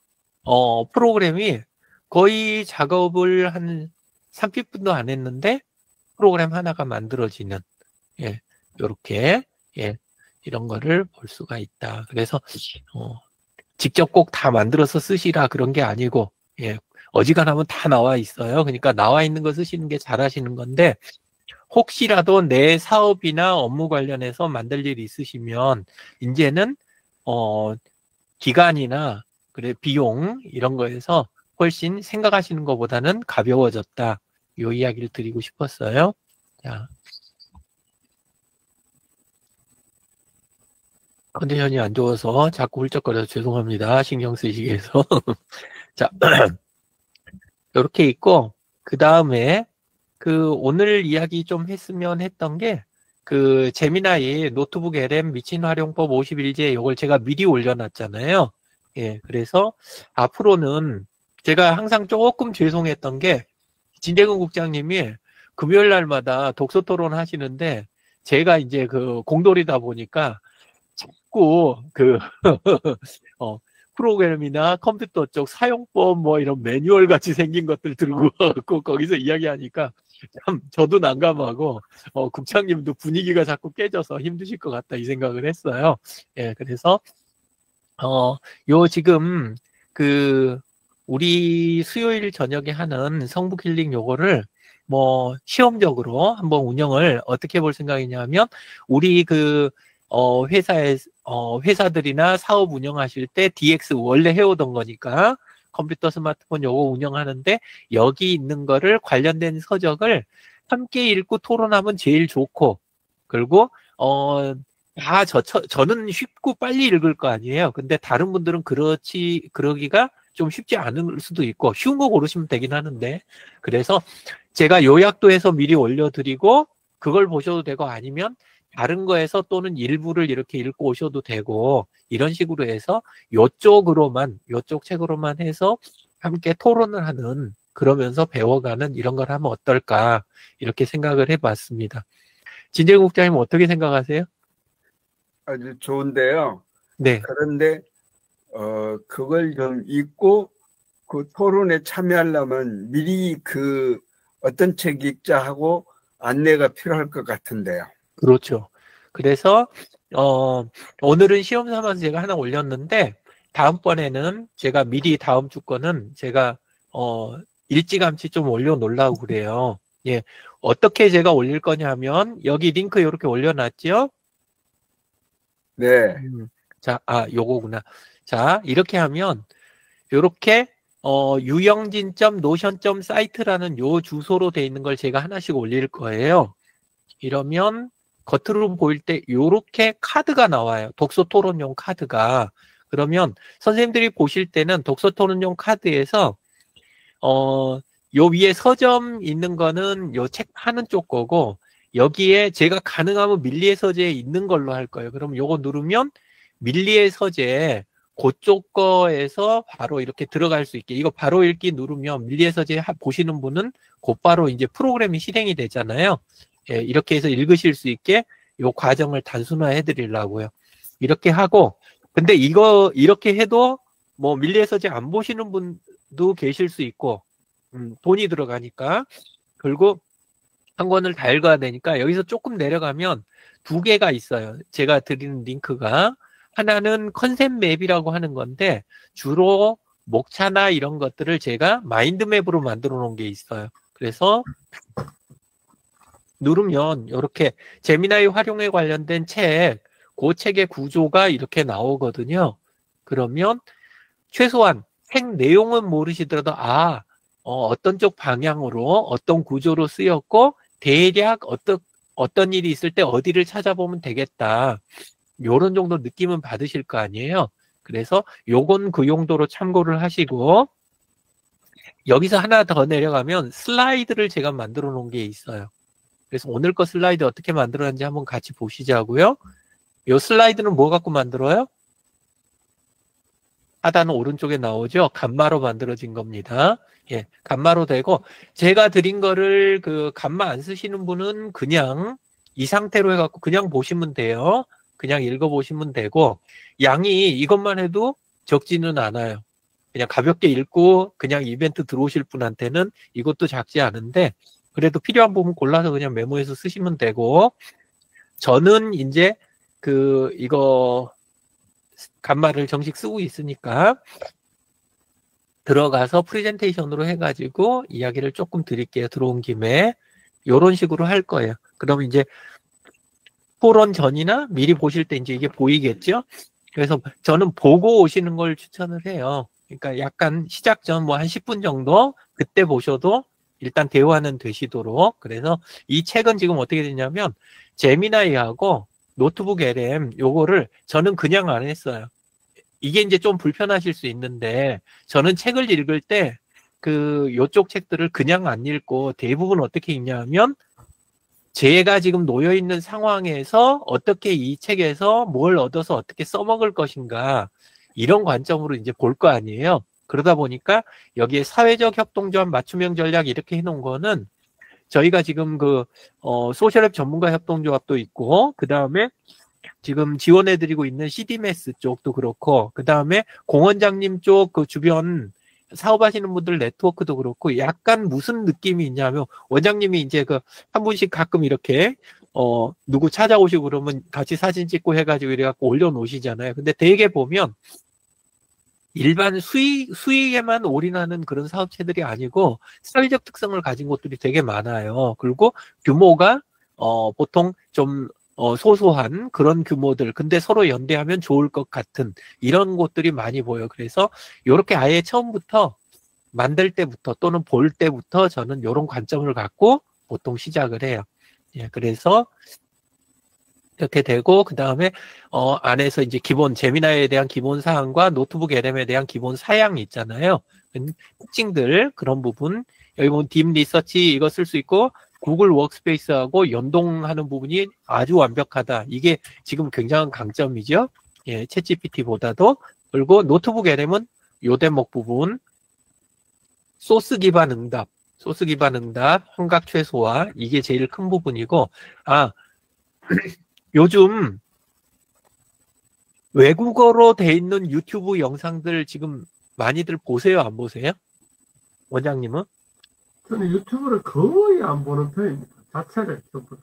프로그램이 거의 작업을 한 30분도 안 했는데 프로그램 하나가 만들어지는 이렇게 이런 거를 볼 수가 있다. 그래서 직접 꼭 다 만들어서 쓰시라 그런 게 아니고 어지간하면 다 나와 있어요. 그러니까 나와 있는 거 쓰시는 게 잘하시는 건데 혹시라도 내 사업이나 업무 관련해서 만들 일이 있으시면 이제는 기간이나 비용 이런 거에서 훨씬 생각하시는 것보다는 가벼워졌다. 이 이야기를 드리고 싶었어요. 자, 컨디션이 안 좋아서 자꾸 훌쩍거려서 죄송합니다. 신경 쓰시게 해서. 자, 이렇게 있고 그 다음에 오늘 이야기 좀 했으면 했던 게 제미나이 노트북 LM 미친 활용법 51제 이걸 제가 미리 올려놨잖아요. 예, 그래서 앞으로는 제가 항상 조금 죄송했던 게 진재근 국장님이 금요일 날마다 독서 토론 하시는데 제가 이제 공돌이다 보니까 자꾸 프로그램이나 컴퓨터 쪽 사용법 뭐 이런 매뉴얼 같이 생긴 것들 들고 와갖고 거기서 이야기하니까 참 저도 난감하고 국장님도 분위기가 자꾸 깨져서 힘드실 것 같다 이 생각을 했어요. 예, 그래서 지금 우리 수요일 저녁에 하는 성북 힐링 요거를 뭐 시험적으로 한번 운영을 어떻게 볼 생각이냐면 우리 회사들이나 사업 운영하실 때 DX 원래 해오던 거니까 컴퓨터 스마트폰 요거 운영하는데 여기 있는 거를 관련된 서적을 함께 읽고 토론하면 제일 좋고 그리고 저는 쉽고 빨리 읽을 거 아니에요. 근데 다른 분들은 그러기가 좀 쉽지 않을 수도 있고 쉬운 거 고르시면 되긴 하는데 그래서 제가 요약도 해서 미리 올려드리고 그걸 보셔도 되고 아니면 다른 거에서 또는 일부를 이렇게 읽고 오셔도 되고 이런 식으로 해서 요쪽 책으로만 해서 함께 토론을 하는 그러면서 배워가는 이런 걸 하면 어떨까 이렇게 생각을 해봤습니다. 진재근 국장님 어떻게 생각하세요?
아주 좋은데요.
네.
그런데 그걸 좀 읽고 그 토론에 참여하려면 미리 어떤 책 읽자 하고 안내가 필요할 것 같은데요.
그렇죠. 그래서 오늘은 시험 삼아서 제가 하나 올렸는데 다음번에는 제가 미리 다음 주 거는 제가 일찌감치 좀 올려놓으려고 그래요. 예, 어떻게 제가 올릴 거냐 하면 여기 링크 이렇게 올려놨죠?
네.
자, 요거구나. 자, 이렇게 하면 요렇게 유영진.notion.site라는 요 주소로 돼 있는 걸 제가 하나씩 올릴 거예요. 이러면 겉으로 보일 때 요렇게 카드가 나와요. 독서 토론용 카드가. 그러면 선생님들이 보실 때는 독서 토론용 카드에서 요 위에 서점 있는 거는 요 책 파는 쪽 거고 여기에 제가 가능하면 밀리의 서재에 있는 걸로 할 거예요. 그럼 요거 누르면 밀리의 서재 그쪽 거에서 바로 이렇게 들어갈 수 있게 이거 바로 읽기 누르면 밀리의 서재 보시는 분은 곧바로 이제 프로그램이 실행이 되잖아요. 예, 이렇게 해서 읽으실 수 있게 요 과정을 단순화해 드리려고요. 이렇게 하고 근데 이거 이렇게 해도 뭐 밀리의 서재 안 보시는 분도 계실 수 있고 돈이 들어가니까 그리고 한 권을 다 읽어야 되니까 여기서 조금 내려가면 두 개가 있어요. 제가 드리는 링크가 하나는 컨셉 맵이라고 하는 건데 주로 목차나 이런 것들을 제가 마인드맵으로 만들어 놓은 게 있어요. 그래서 누르면 이렇게 제미나이 활용에 관련된 그 책의 구조가 이렇게 나오거든요. 그러면 최소한 책 내용은 모르시더라도 어떤 쪽 방향으로 어떤 구조로 쓰였고 대략 어떤 일이 있을 때 어디를 찾아보면 되겠다. 요런 정도 느낌은 받으실 거 아니에요. 그래서 요건 그 용도로 참고를 하시고 여기서 하나 더 내려가면 슬라이드를 제가 만들어 놓은 게 있어요. 그래서 오늘 거 슬라이드 어떻게 만들었는지 한번 같이 보시자고요. 요 슬라이드는 뭐 갖고 만들어요? 하단은 오른쪽에 나오죠. 감마로 만들어진 겁니다. 예, 감마로 되고 제가 드린 거를 감마 안 쓰시는 분은 그냥 이 상태로 해갖고 그냥 보시면 돼요. 그냥 읽어보시면 되고 양이 이것만 해도 적지는 않아요. 그냥 가볍게 읽고 그냥 이벤트 들어오실 분한테는 이것도 작지 않은데 그래도 필요한 부분 골라서 그냥 메모해서 쓰시면 되고 저는 이제 이거 감마를 정식 쓰고 있으니까 들어가서 프레젠테이션으로 해가지고 이야기를 조금 드릴게요. 들어온 김에 요런 식으로 할 거예요. 그럼 이제 토론 전이나 미리 보실 때 이제 이게 보이겠죠? 그래서 저는 보고 오시는 걸 추천을 해요. 그러니까 약간 시작 전 뭐 한 10분 정도 그때 보셔도 일단 대화는 되시도록. 그래서 이 책은 지금 어떻게 되냐면 제미나이하고 노트북 LM 요거를 저는 그냥 안 했어요. 이게 이제 좀 불편하실 수 있는데 저는 책을 읽을 때 요쪽 책들을 그냥 안 읽고 대부분 어떻게 읽냐면 제가 지금 놓여 있는 상황에서 어떻게 이 책에서 뭘 얻어서 어떻게 써먹을 것인가 이런 관점으로 이제 볼 거 아니에요. 그러다 보니까 여기에 사회적 협동조합 맞춤형 전략 이렇게 해놓은 거는 저희가 지금 소셜앱 전문가 협동조합도 있고, 그 다음에 지금 지원해드리고 있는 CDMS 쪽도 그렇고, 그 다음에 공원장님 쪽 그 주변 사업하시는 분들 네트워크도 그렇고, 약간 무슨 느낌이 있냐면, 원장님이 이제 한 분씩 가끔 이렇게, 누구 찾아오시고 그러면 같이 사진 찍고 해가지고 이래갖고 올려놓으시잖아요. 근데 대개 보면, 일반 수익에만 올인하는 그런 사업체들이 아니고 사회적 특성을 가진 곳들이 되게 많아요. 그리고 규모가 보통 좀 소소한 그런 규모들, 근데 서로 연대하면 좋을 것 같은 이런 곳들이 많이 보여요. 그래서 이렇게 아예 처음부터 만들 때부터 또는 볼 때부터 저는 이런 관점을 갖고 보통 시작을 해요. 예, 그래서 이렇게 되고, 그 다음에, 안에서 이제 기본, 제미나이에 대한 기본 사항과 노트북 LM에 대한 기본 사양이 있잖아요. 특징들, 그런 부분. 여기 보면 딥 리서치 이거 쓸 수 있고, 구글 워크스페이스하고 연동하는 부분이 아주 완벽하다. 이게 지금 굉장한 강점이죠. 예, 챗GPT보다도. 그리고 노트북 LM은 요 대목 부분, 소스 기반 응답, 환각 최소화, 이게 제일 큰 부분이고, 요즘 외국어로 돼 있는 유튜브 영상들 지금 많이들 보세요, 안 보세요? 원장님은?
저는 유튜브를 거의 안 보는 편입니다. 자체를 전부 다.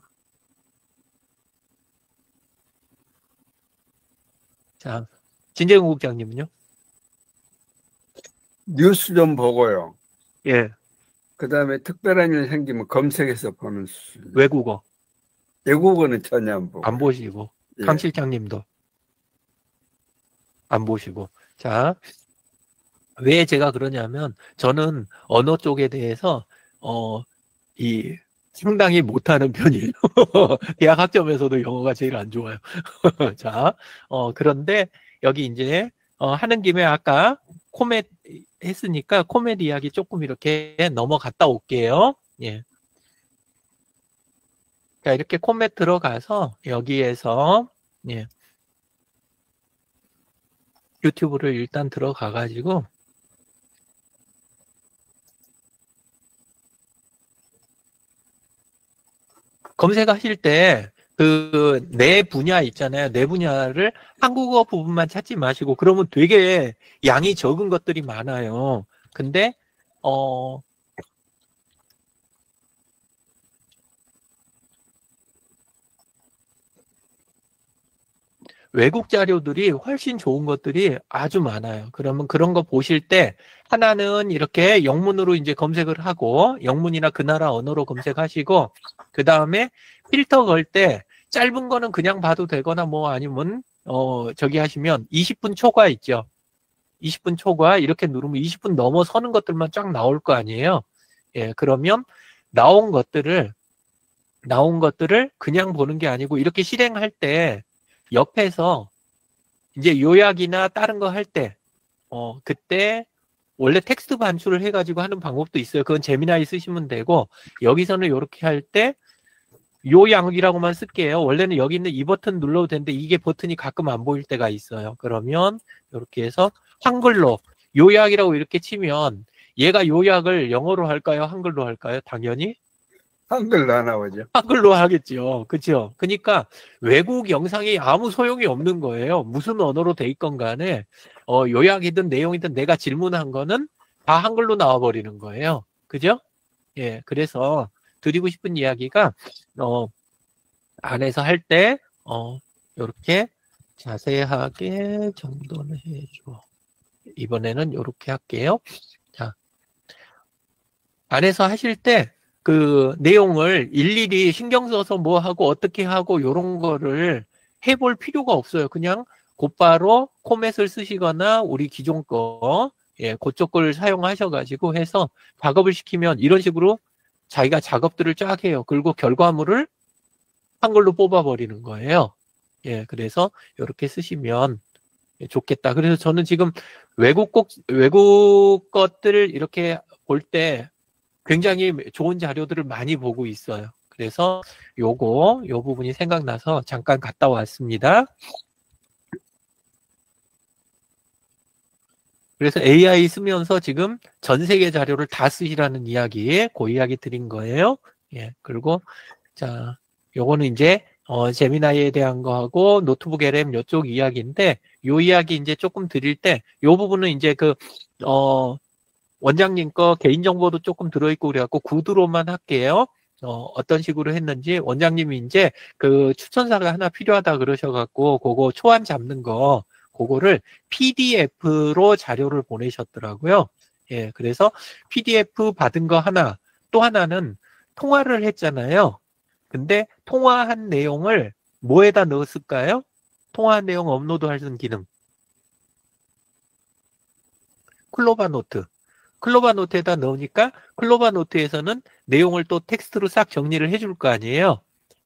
자, 진재용 국장님은요?
뉴스 좀 보고요.
예,
그 다음에 특별한 일 생기면 검색해서 보는 수준.
외국어
외국어는 전혀 안 보고.
안 보시고,
예.
강 실장님도 안 보시고. 자, 왜 제가 그러냐면 저는 언어 쪽에 대해서 상당히 못하는 편이에요. 대학 학점에서도 영어가 제일 안 좋아요. 자, 그런데 여기 이제 하는 김에 아까 코멧 했으니까 코멧 이야기 조금 이렇게 넘어갔다 올게요. 예. 자, 이렇게 코멧 들어가서 여기에서 예. 유튜브를 일단 들어가가지고 검색하실 때 내 분야 있잖아요. 내 분야를 한국어 부분만 찾지 마시고 그러면 되게 양이 적은 것들이 많아요. 근데 외국 자료들이 훨씬 좋은 것들이 아주 많아요. 그러면 그런 거 보실 때 하나는 이렇게 영문으로 이제 검색을 하고 영문이나 그 나라 언어로 검색하시고 그 다음에 필터 걸 때 짧은 거는 그냥 봐도 되거나 뭐 아니면 저기 하시면 20분 초과 있죠. 20분 초과 이렇게 누르면 20분 넘어서는 것들만 쫙 나올 거 아니에요. 예, 그러면 나온 것들을 그냥 보는 게 아니고 이렇게 실행할 때 옆에서 이제 요약이나 다른 거 할 때, 그때 원래 텍스트 반출을 해가지고 하는 방법도 있어요. 그건 제미나이 쓰시면 되고, 여기서는 이렇게 할 때, 요약이라고만 쓸게요. 원래는 여기 있는 이 버튼 눌러도 되는데, 이게 버튼이 가끔 안 보일 때가 있어요. 그러면, 이렇게 해서 한글로, 요약이라고 이렇게 치면, 얘가 요약을 영어로 할까요? 한글로 할까요? 당연히?
한글로 안 나오죠.
한글로 하겠죠. 그렇죠. 그러니까 외국 영상이 아무 소용이 없는 거예요. 무슨 언어로 돼 있건 간에 요약이든 내용이든 내가 질문한 거는 다 한글로 나와버리는 거예요. 그죠? 예, 그래서 드리고 싶은 이야기가 안에서 할 때 이렇게 자세하게 정돈을 해줘. 이번에는 이렇게 할게요. 자, 안에서 하실 때 그 내용을 일일이 신경 써서 뭐 하고 어떻게 하고 요런 거를 해볼 필요가 없어요. 그냥 곧바로 코멧을 쓰시거나 우리 기존 거, 예, 그쪽 걸 사용하셔가지고 해서 작업을 시키면 이런 식으로 자기가 작업들을 쫙 해요. 그리고 결과물을 한글로 뽑아버리는 거예요. 예, 그래서 이렇게 쓰시면 좋겠다. 그래서 저는 지금 외국 것들을 이렇게 볼 때 굉장히 좋은 자료들을 많이 보고 있어요. 그래서 요 부분이 생각나서 잠깐 갔다 왔습니다. 그래서 AI 쓰면서 지금 전 세계 자료를 다 쓰시라는 이야기, 그 이야기 드린 거예요. 예, 그리고, 자, 요거는 이제, 제미나이에 대한 거하고 노트북 LM 요쪽 이야기인데, 요 이야기 이제 조금 드릴 때, 요 부분은 이제 원장님 거 개인정보도 조금 들어있고 그래갖고 구두로만 할게요. 어떤 식으로 했는지, 원장님이 이제 그 추천사가 하나 필요하다 그러셔갖고, 그거 초안 잡는 거, 그거를 PDF로 자료를 보내셨더라고요. 예, 그래서 PDF 받은 거 하나, 또 하나는 통화를 했잖아요. 근데 통화한 내용을 뭐에다 넣었을까요? 통화한 내용 업로드 하는 기능. 클로바노트. 클로바노트에다 넣으니까 클로바노트에서는 내용을 또 텍스트로 싹 정리를 해줄 거 아니에요.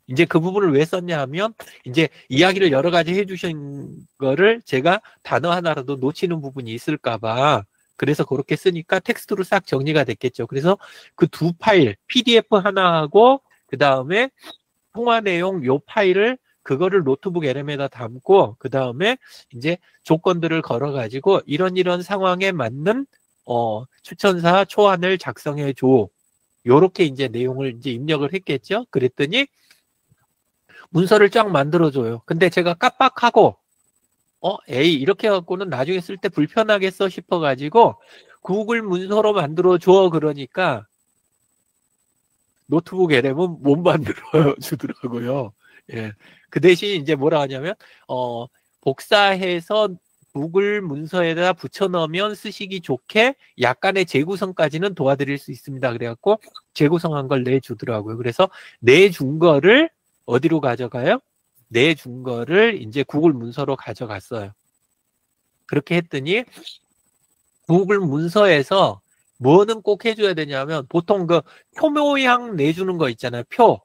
이제 그 부분을 왜 썼냐 하면 이제 이야기를 여러 가지 해주신 거를 제가 단어 하나라도 놓치는 부분이 있을까 봐 그래서 그렇게 쓰니까 텍스트로 싹 정리가 됐겠죠. 그래서 그 두 파일 PDF 하나하고 그 다음에 통화 내용 요 파일을 그거를 노트북 LM에다 담고 그 다음에 이제 조건들을 걸어 가지고 이런 상황에 맞는 추천사 초안을 작성해 줘. 요렇게 이제 내용을 이제 입력을 했겠죠. 그랬더니 문서를 쫙 만들어줘요. 근데 제가 깜빡하고, 에이, 이렇게 해갖고는 나중에 쓸 때 불편하겠어 싶어가지고, 구글 문서로 만들어줘. 그러니까, 노트북 LM은 못 만들어 주더라고요. 예. 그 대신 이제 뭐라 하냐면, 복사해서 구글 문서에다 붙여넣으면 쓰시기 좋게 약간의 재구성까지는 도와드릴 수 있습니다. 그래갖고, 재구성한 걸 내주더라고요. 그래서 내준 거를 어디로 가져가요? 내준 거를 이제 구글 문서로 가져갔어요. 그렇게 했더니 구글 문서에서 뭐는 꼭 해줘야 되냐면 보통 그 표 모양 내주는 거 있잖아요. 표.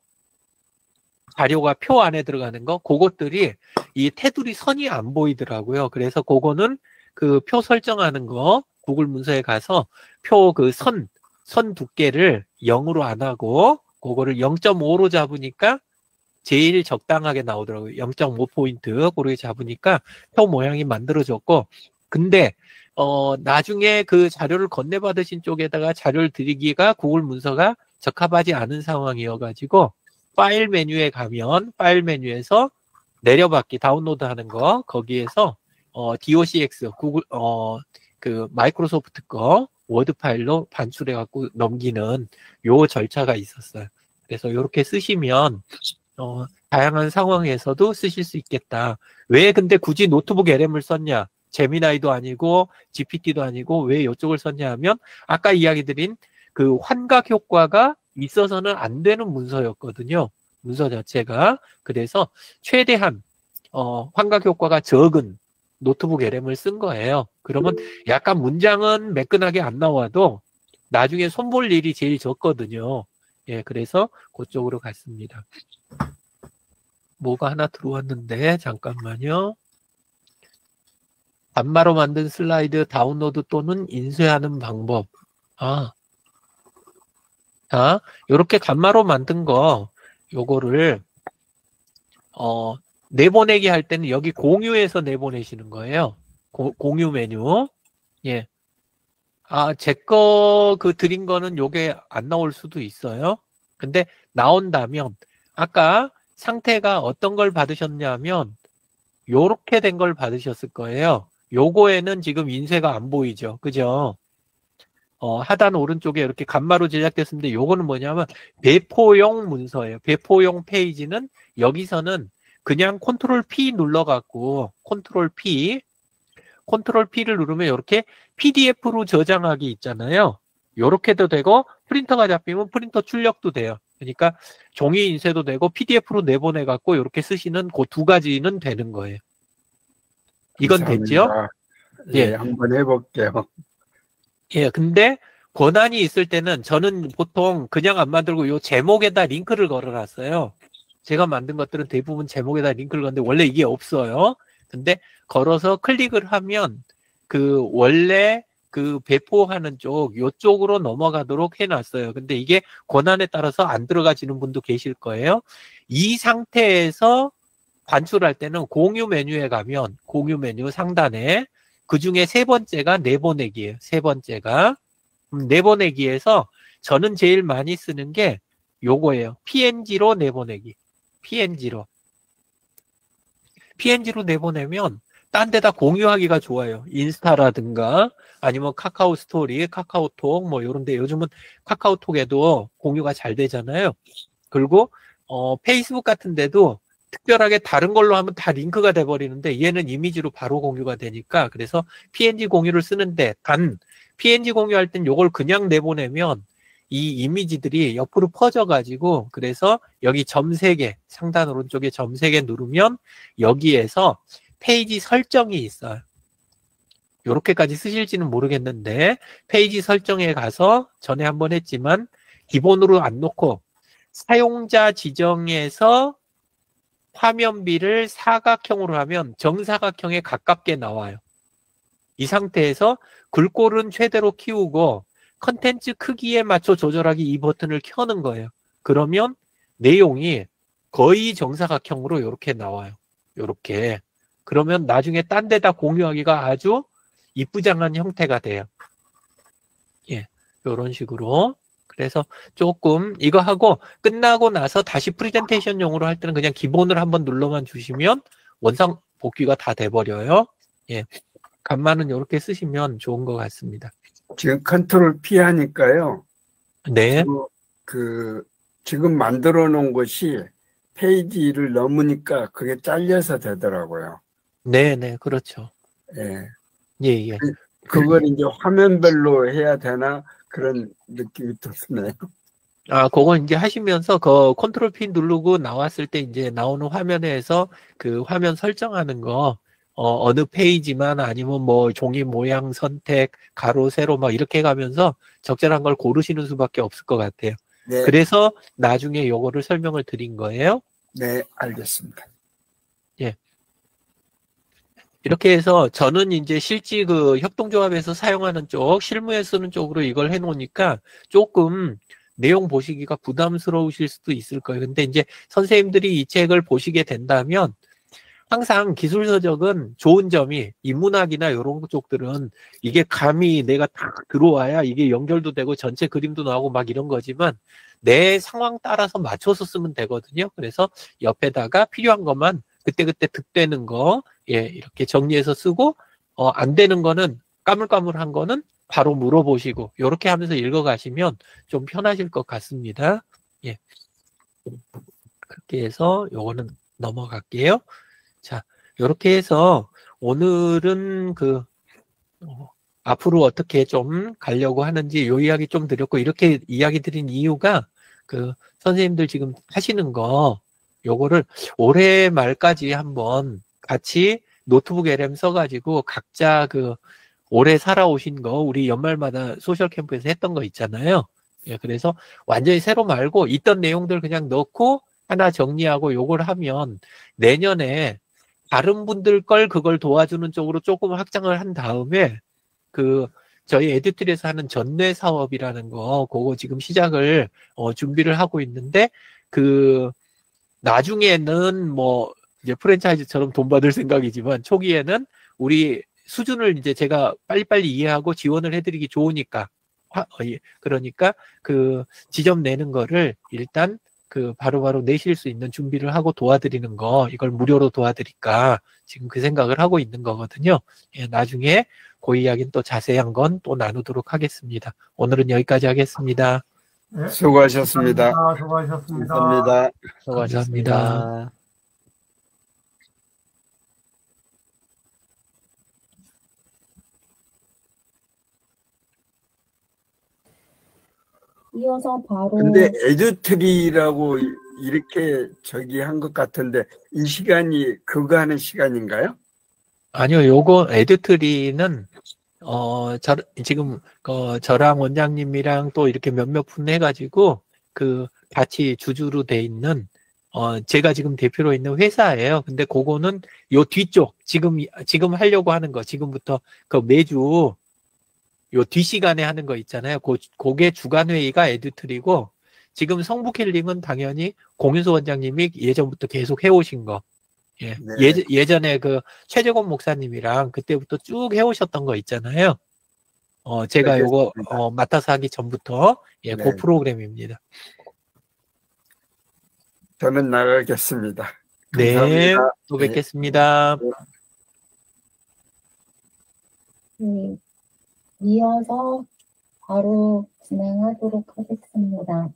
자료가 표 안에 들어가는 거. 그것들이 이 테두리 선이 안 보이더라고요. 그래서 그거는 그 표 설정하는 거 구글 문서에 가서 표 그 선 두께를 0으로 안 하고 그거를 0.5로 잡으니까 제일 적당하게 나오더라고요. 0.5포인트 그렇게 잡으니까 표 모양이 만들어졌고 근데 나중에 그 자료를 건네받으신 쪽에다가 자료를 드리기가 구글 문서가 적합하지 않은 상황이어가지고 파일 메뉴에 가면 파일 메뉴에서 내려받기 다운로드 하는 거 거기에서 DOCX 구글 그 마이크로소프트 거 워드 파일로 반출해 갖고 넘기는 요 절차가 있었어요. 그래서 이렇게 쓰시면 다양한 상황에서도 쓰실 수 있겠다. 왜 근데 굳이 노트북 LM을 썼냐? 제미나이도 아니고 GPT도 아니고 왜 이쪽을 썼냐 하면 아까 이야기 드린 그 환각 효과가 있어서는 안 되는 문서였거든요. 문서 자체가. 그래서 최대한 환각 효과가 적은 노트북 LM을 쓴 거예요. 그러면 약간 문장은 매끈하게 안 나와도 나중에 손볼 일이 제일 적거든요. 예, 그래서 그쪽으로 갔습니다. 뭐가 하나 들어왔는데 잠깐만요. 단마로 만든 슬라이드 다운로드 또는 인쇄하는 방법. 자, 요렇게 단마로 만든 거 요거를 내보내기 할 때는 여기 공유해서 내보내시는 거예요. 공유 메뉴. 예. 제 거 그 드린 거는 요게 안 나올 수도 있어요. 근데 나온다면 아까 상태가 어떤 걸 받으셨냐면 요렇게 된 걸 받으셨을 거예요. 요거에는 지금 인쇄가 안 보이죠. 그죠? 하단 오른쪽에 이렇게 간마로 제작됐습니다. 요거는 뭐냐면 배포용 문서예요. 배포용 페이지는 여기서는 그냥 컨트롤 P 눌러갖고 컨트롤 P를 누르면 이렇게 PDF로 저장하기 있잖아요. 요렇게도 되고 프린터가 잡히면 프린터 출력도 돼요. 그러니까 종이 인쇄도 되고 PDF로 내보내갖고 이렇게 쓰시는 그 두 가지는 되는 거예요. 이건 됐죠?
예, 한번 해볼게요.
예, 근데 권한이 있을 때는 저는 보통 그냥 안 만들고 요 제목에다 링크를 걸어놨어요. 제가 만든 것들은 대부분 제목에다 링크를 걸는데 원래 이게 없어요. 근데 걸어서 클릭을 하면 그 원래 그 배포하는 쪽, 요쪽으로 넘어가도록 해놨어요. 근데 이게 권한에 따라서 안 들어가지는 분도 계실 거예요. 이 상태에서 관출할 때는 공유 메뉴에 가면 공유 메뉴 상단에 그 중에 세 번째가 내보내기예요. 세 번째가. 내보내기에서 저는 제일 많이 쓰는 게 요거예요. PNG로 내보내기. PNG로 내보내면 딴 데다 공유하기가 좋아요. 인스타라든가 아니면 카카오 스토리, 카카오톡 뭐 이런 데 요즘은 카카오톡에도 공유가 잘 되잖아요. 그리고 페이스북 같은 데도 특별하게 다른 걸로 하면 다 링크가 돼 버리는데 얘는 이미지로 바로 공유가 되니까 그래서 PNG 공유를 쓰는데 단 PNG 공유할 땐 요걸 그냥 내보내면 이 이미지들이 옆으로 퍼져 가지고 그래서 여기 점 3개 상단 오른쪽에 점 3개 누르면 여기에서 페이지 설정이 있어요. 요렇게까지 쓰실지는 모르겠는데 페이지 설정에 가서 전에 한번 했지만 기본으로 안 놓고 사용자 지정에서 화면비를 사각형으로 하면 정사각형에 가깝게 나와요. 이 상태에서 글꼴은 최대로 키우고 컨텐츠 크기에 맞춰 조절하기 이 버튼을 켜는 거예요. 그러면 내용이 거의 정사각형으로 이렇게 나와요. 이렇게. 그러면 나중에 딴 데다 공유하기가 아주 이쁘장한 형태가 돼요. 예, 이런 식으로. 그래서 조금 이거 하고 끝나고 나서 다시 프레젠테이션용으로 할 때는 그냥 기본을 한번 눌러만 주시면 원상 복귀가 다 돼버려요. 예, 간만은 이렇게 쓰시면 좋은 것 같습니다.
지금 컨트롤 P 하니까요.
네.
지금 만들어 놓은 것이 페이지를 넘으니까 그게 잘려서 되더라고요.
네, 그렇죠.
예.
예.
그걸 이제 화면별로 해야 되나 그런 느낌이 드네요.
그건 이제 하시면서 그 컨트롤 P 누르고 나왔을 때 이제 나오는 화면에서 그 화면 설정하는 거 어느 페이지만 아니면 뭐 종이 모양 선택, 가로, 세로 막 이렇게 가면서 적절한 걸 고르시는 수밖에 없을 것 같아요.
네.
그래서 나중에 요거를 설명을 드린 거예요.
네, 알겠습니다.
예. 이렇게 해서 저는 이제 실제 그 협동조합에서 사용하는 쪽, 실무에 쓰는 쪽으로 이걸 해놓으니까 조금 내용 보시기가 부담스러우실 수도 있을 거예요. 근데 이제 선생님들이 이 책을 보시게 된다면 항상 기술서적은 좋은 점이 인문학이나 이런 쪽들은 이게 감이 내가 딱 들어와야 이게 연결도 되고 전체 그림도 나오고 막 이런 거지만 내 상황 따라서 맞춰서 쓰면 되거든요. 그래서 옆에다가 필요한 것만 그때그때 득되는 거 예, 이렇게 정리해서 쓰고 안 되는 거는 까물까물한 거는 바로 물어보시고 이렇게 하면서 읽어가시면 좀 편하실 것 같습니다. 예. 그렇게 해서 요거는 넘어갈게요. 자, 이렇게 해서 오늘은 앞으로 어떻게 좀 가려고 하는지 요 이야기 좀 드렸고 이렇게 이야기 드린 이유가 선생님들 지금 하시는 거 요거를 올해 말까지 한번 같이 노트북 LM 써가지고 각자 올해 살아오신 거 우리 연말마다 소셜 캠프에서 했던 거 있잖아요. 예, 그래서 완전히 새로 말고 있던 내용들 그냥 넣고 하나 정리하고 요걸 하면 내년에 다른 분들 그걸 도와주는 쪽으로 조금 확장을 한 다음에 저희 에듀트리에서 하는 전뇌 사업이라는 거 그거 지금 시작을 준비를 하고 있는데 나중에는 뭐 이제 프랜차이즈처럼 돈 받을 생각이지만 초기에는 우리 수준을 이제 제가 빨리빨리 이해하고 지원을 해드리기 좋으니까 그러니까 지점 내는 거를 일단 바로바로 내실 수 있는 준비를 하고 도와드리는 거 이걸 무료로 도와드릴까 지금 그 생각을 하고 있는 거거든요. 예, 나중에 그 이야기는 또 자세한 건 또 나누도록 하겠습니다. 오늘은 여기까지 하겠습니다.
네,
수고하셨습니다.
수고하셨습니다.
감사합니다.
감사합니다.
이어서 바로
근데 에듀트리라고 이렇게 한 것 같은데 이 시간이 그거 하는 시간인가요?
아니요, 요거 에듀트리는 지금 저랑 원장님이랑 또 이렇게 몇몇 분 해가지고 같이 주주로 돼 있는 제가 지금 대표로 있는 회사예요. 근데 그거는 요 뒤쪽 지금 하려고 하는 거 지금부터 매주 요 뒷시간에 하는 거 있잖아요. 그게 주간회의가 에듀틀이고, 지금 성북힐링은 당연히 공윤수 원장님이 예전부터 계속 해오신 거. 예.
네.
예전에 그 최재권 목사님이랑 그때부터 쭉 해오셨던 거 있잖아요. 제가 요거 맡아서 하기 전부터 예,
네.
그 프로그램입니다.
저는 나가겠습니다.
네,
감사합니다.
또 뵙겠습니다.
네, 이어서 바로 진행하도록 하겠습니다.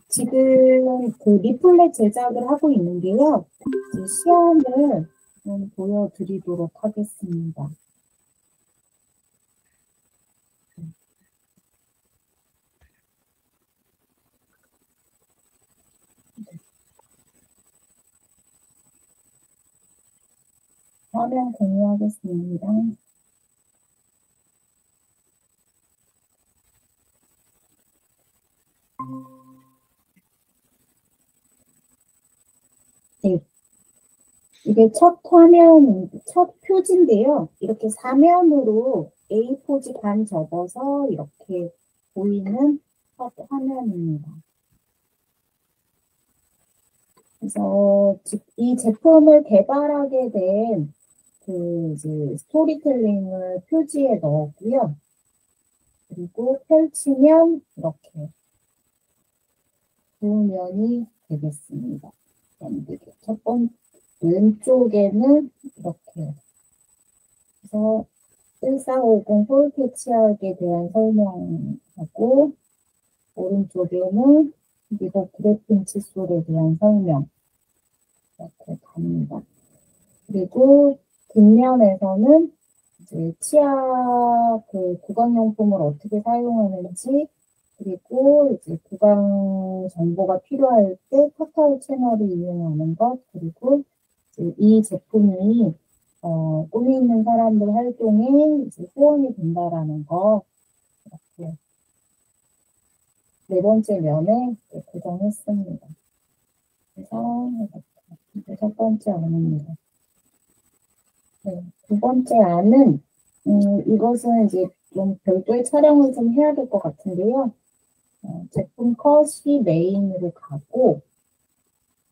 지금 그 리플렛 제작을 하고 있는데요. 이제 시연을 좀 보여드리도록 하겠습니다. 화면 공유하겠습니다. 네. 이게 첫 화면, 첫 표지인데요. 이렇게 사면으로 A4지 반 접어서 이렇게 보이는 첫 화면입니다. 그래서 이 제품을 개발하게 된 이제 스토리텔링을 표지에 넣었고요. 그리고 펼치면 이렇게 도면이 되겠습니다. 첫 번째 왼쪽에는 이렇게 그래서 1450 폴캐치학에 대한 설명하고 오른쪽에는 미국 그래핀 칫솔에 대한 설명 이렇게 갑니다. 그리고 뒷면에서는 이제 치아 그 구강용품을 어떻게 사용하는지 그리고 이제 구강 정보가 필요할 때 카카오 채널을 이용하는 것 그리고 이제 이 제품이 꿈이 있는 사람들 활동에 이제 후원이 된다라는 거 이렇게 네 번째 면에 고정했습니다. 그래서 이제 첫 번째 안입니다. 네, 두 번째 안은 이것은 이제 좀 별도의 촬영을 좀 해야 될 것 같은데요. 제품 컷이 메인으로 가고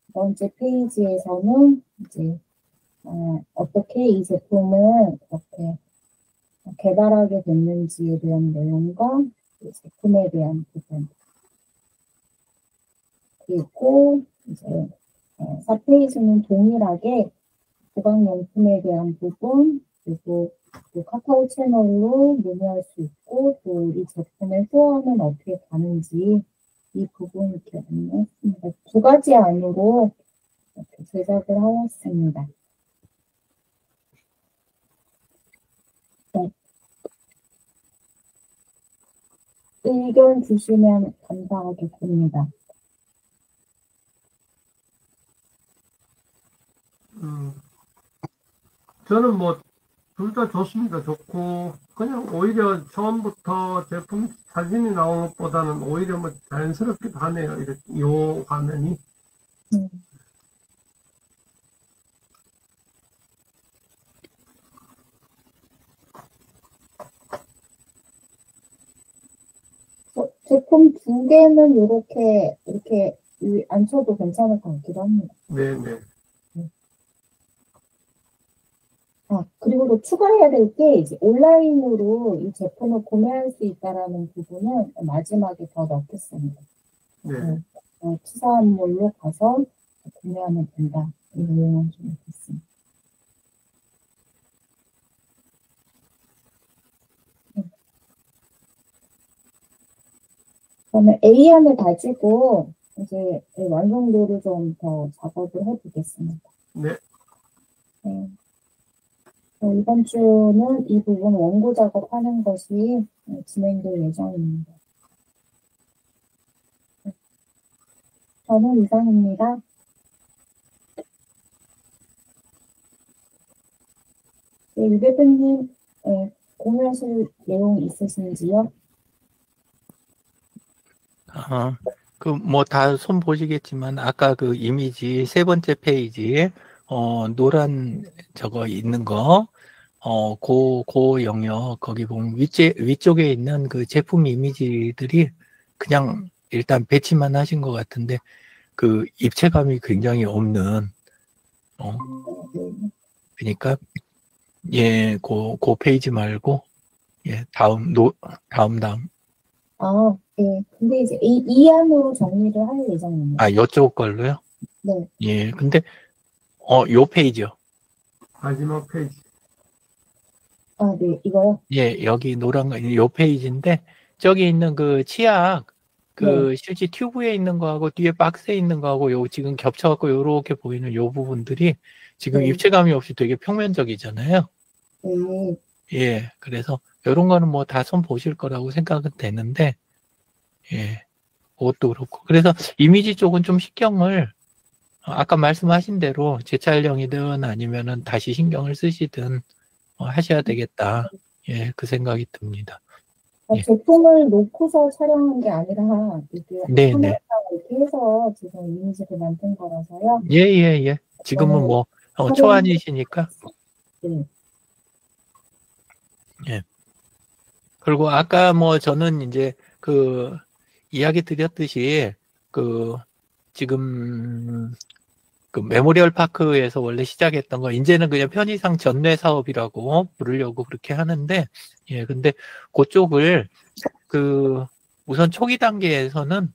두 번째 페이지에서는 이제 어떻게 이 제품을 이렇게 개발하게 됐는지에 대한 내용과 제품에 대한 부분 그리고 이제 4페이지는 동일하게 구강용품에 대한 부분 그리고 또 카카오 채널로 문의할 수 있고 또 이 제품의 후원은 어떻게 가는지 이 부분 이렇게 안내했습니다. 두 가지 안으로 이렇게 제작을 하였습니다. 네. 의견 주시면 감사하겠습니다.
저는 뭐 둘 다 좋습니다. 좋고 그냥 오히려 처음부터 제품 사진이 나오는 것보다는 오히려 뭐 자연스럽기도 하네요. 이렇게 요 화면이.
제품 두 개는 이렇게 안 쳐도 괜찮을 것 같기도 합니다.
네네.
그리고 또 추가해야 될 게 이제 온라인으로 이 제품을 구매할 수 있다라는 부분은 마지막에 더 넣겠습니다.
네.
치사한몰로 가서 구매하면 된다. 이 내용을 좀 넣겠습니다. 그러면 A안을 가지고 이제 완성도를 좀 더 작업을 해보겠습니다.
네.
네. 이번 주는 이 부분 원고 작업하는 것이 진행될 예정입니다. 저는 이상입니다. 네, 유 대표님 공유하실 내용 있으신지요?
뭐 다 손 보시겠지만 아까 그 이미지 세 번째 페이지에 노란 저거 있는 거 그 영역, 거기 보면 위쪽에 있는 그 제품 이미지들이 그냥 일단 배치만 하신 것 같은데, 그 입체감이 굉장히 없는, 그러니까, 예, 그 페이지 말고, 예, 다음.
네. 근데 이제 이 안으로 정리를 할 예정입니다.
요쪽 걸로요?
네.
예, 근데, 요 페이지요.
마지막 페이지.
네, 이거요?
예, 여기 노란 거, 요 페이지인데, 저기 있는 그 치약, 실제 튜브에 있는 거하고 뒤에 박스에 있는 거하고 요 지금 겹쳐갖고 요렇게 보이는 요 부분들이 지금
네.
입체감이 없이 되게 평면적이잖아요.
네.
예, 그래서 요런 거는 뭐 다 손 보실 거라고 생각은 되는데, 예, 그것도 그렇고. 그래서 이미지 쪽은 좀 신경을, 아까 말씀하신 대로 재촬영이든 아니면은 다시 신경을 쓰시든 하셔야 되겠다. 예, 그 생각이 듭니다. 예.
제품을 놓고서 촬영한 게 아니라 이게
네네.
카메라랑 이렇게 해서 지금 이미지를 만든 거라서요.
예. 지금은 뭐 초안이시니까.
네.
예. 그리고 아까 뭐 저는 이제 그 이야기 드렸듯이 그 지금 그 메모리얼 파크에서 원래 시작했던 거 이제는 그냥 편의상 전뇌 사업이라고 부르려고 그렇게 하는데, 예, 근데 그쪽을 그 우선 초기 단계에서는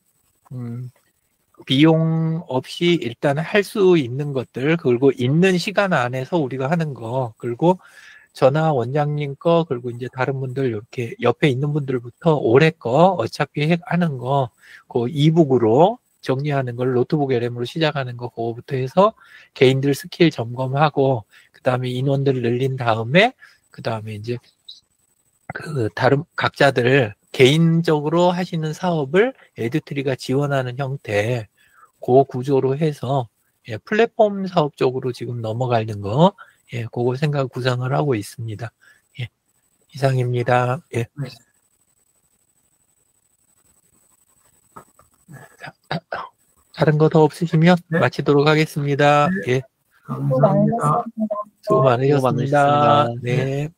비용 없이 일단 할 수 있는 것들, 그리고 있는 시간 안에서 우리가 하는 거, 그리고 전화 원장님 거, 그리고 이제 다른 분들 이렇게 옆에 있는 분들부터 올해 거 어차피 하는 거, 그 이북으로 정리하는 걸 노트북 LM으로 시작하는 거, 그거부터 해서 개인들 스킬 점검하고, 그 다음에 인원들을 늘린 다음에, 그 다음에 이제 그 다른 각자들 개인적으로 하시는 사업을 에듀트리가 지원하는 형태, 그 구조로 해서 예, 플랫폼 사업 쪽으로 지금 넘어가는 거, 예, 그거 구상을 하고 있습니다. 예, 이상입니다. 예. 다른 거 더 없으시면
네.
마치도록 하겠습니다. 예,
감사합니다.
수고 많으셨습니다.
수고 많으셨습니다.
많으셨습니다.
네.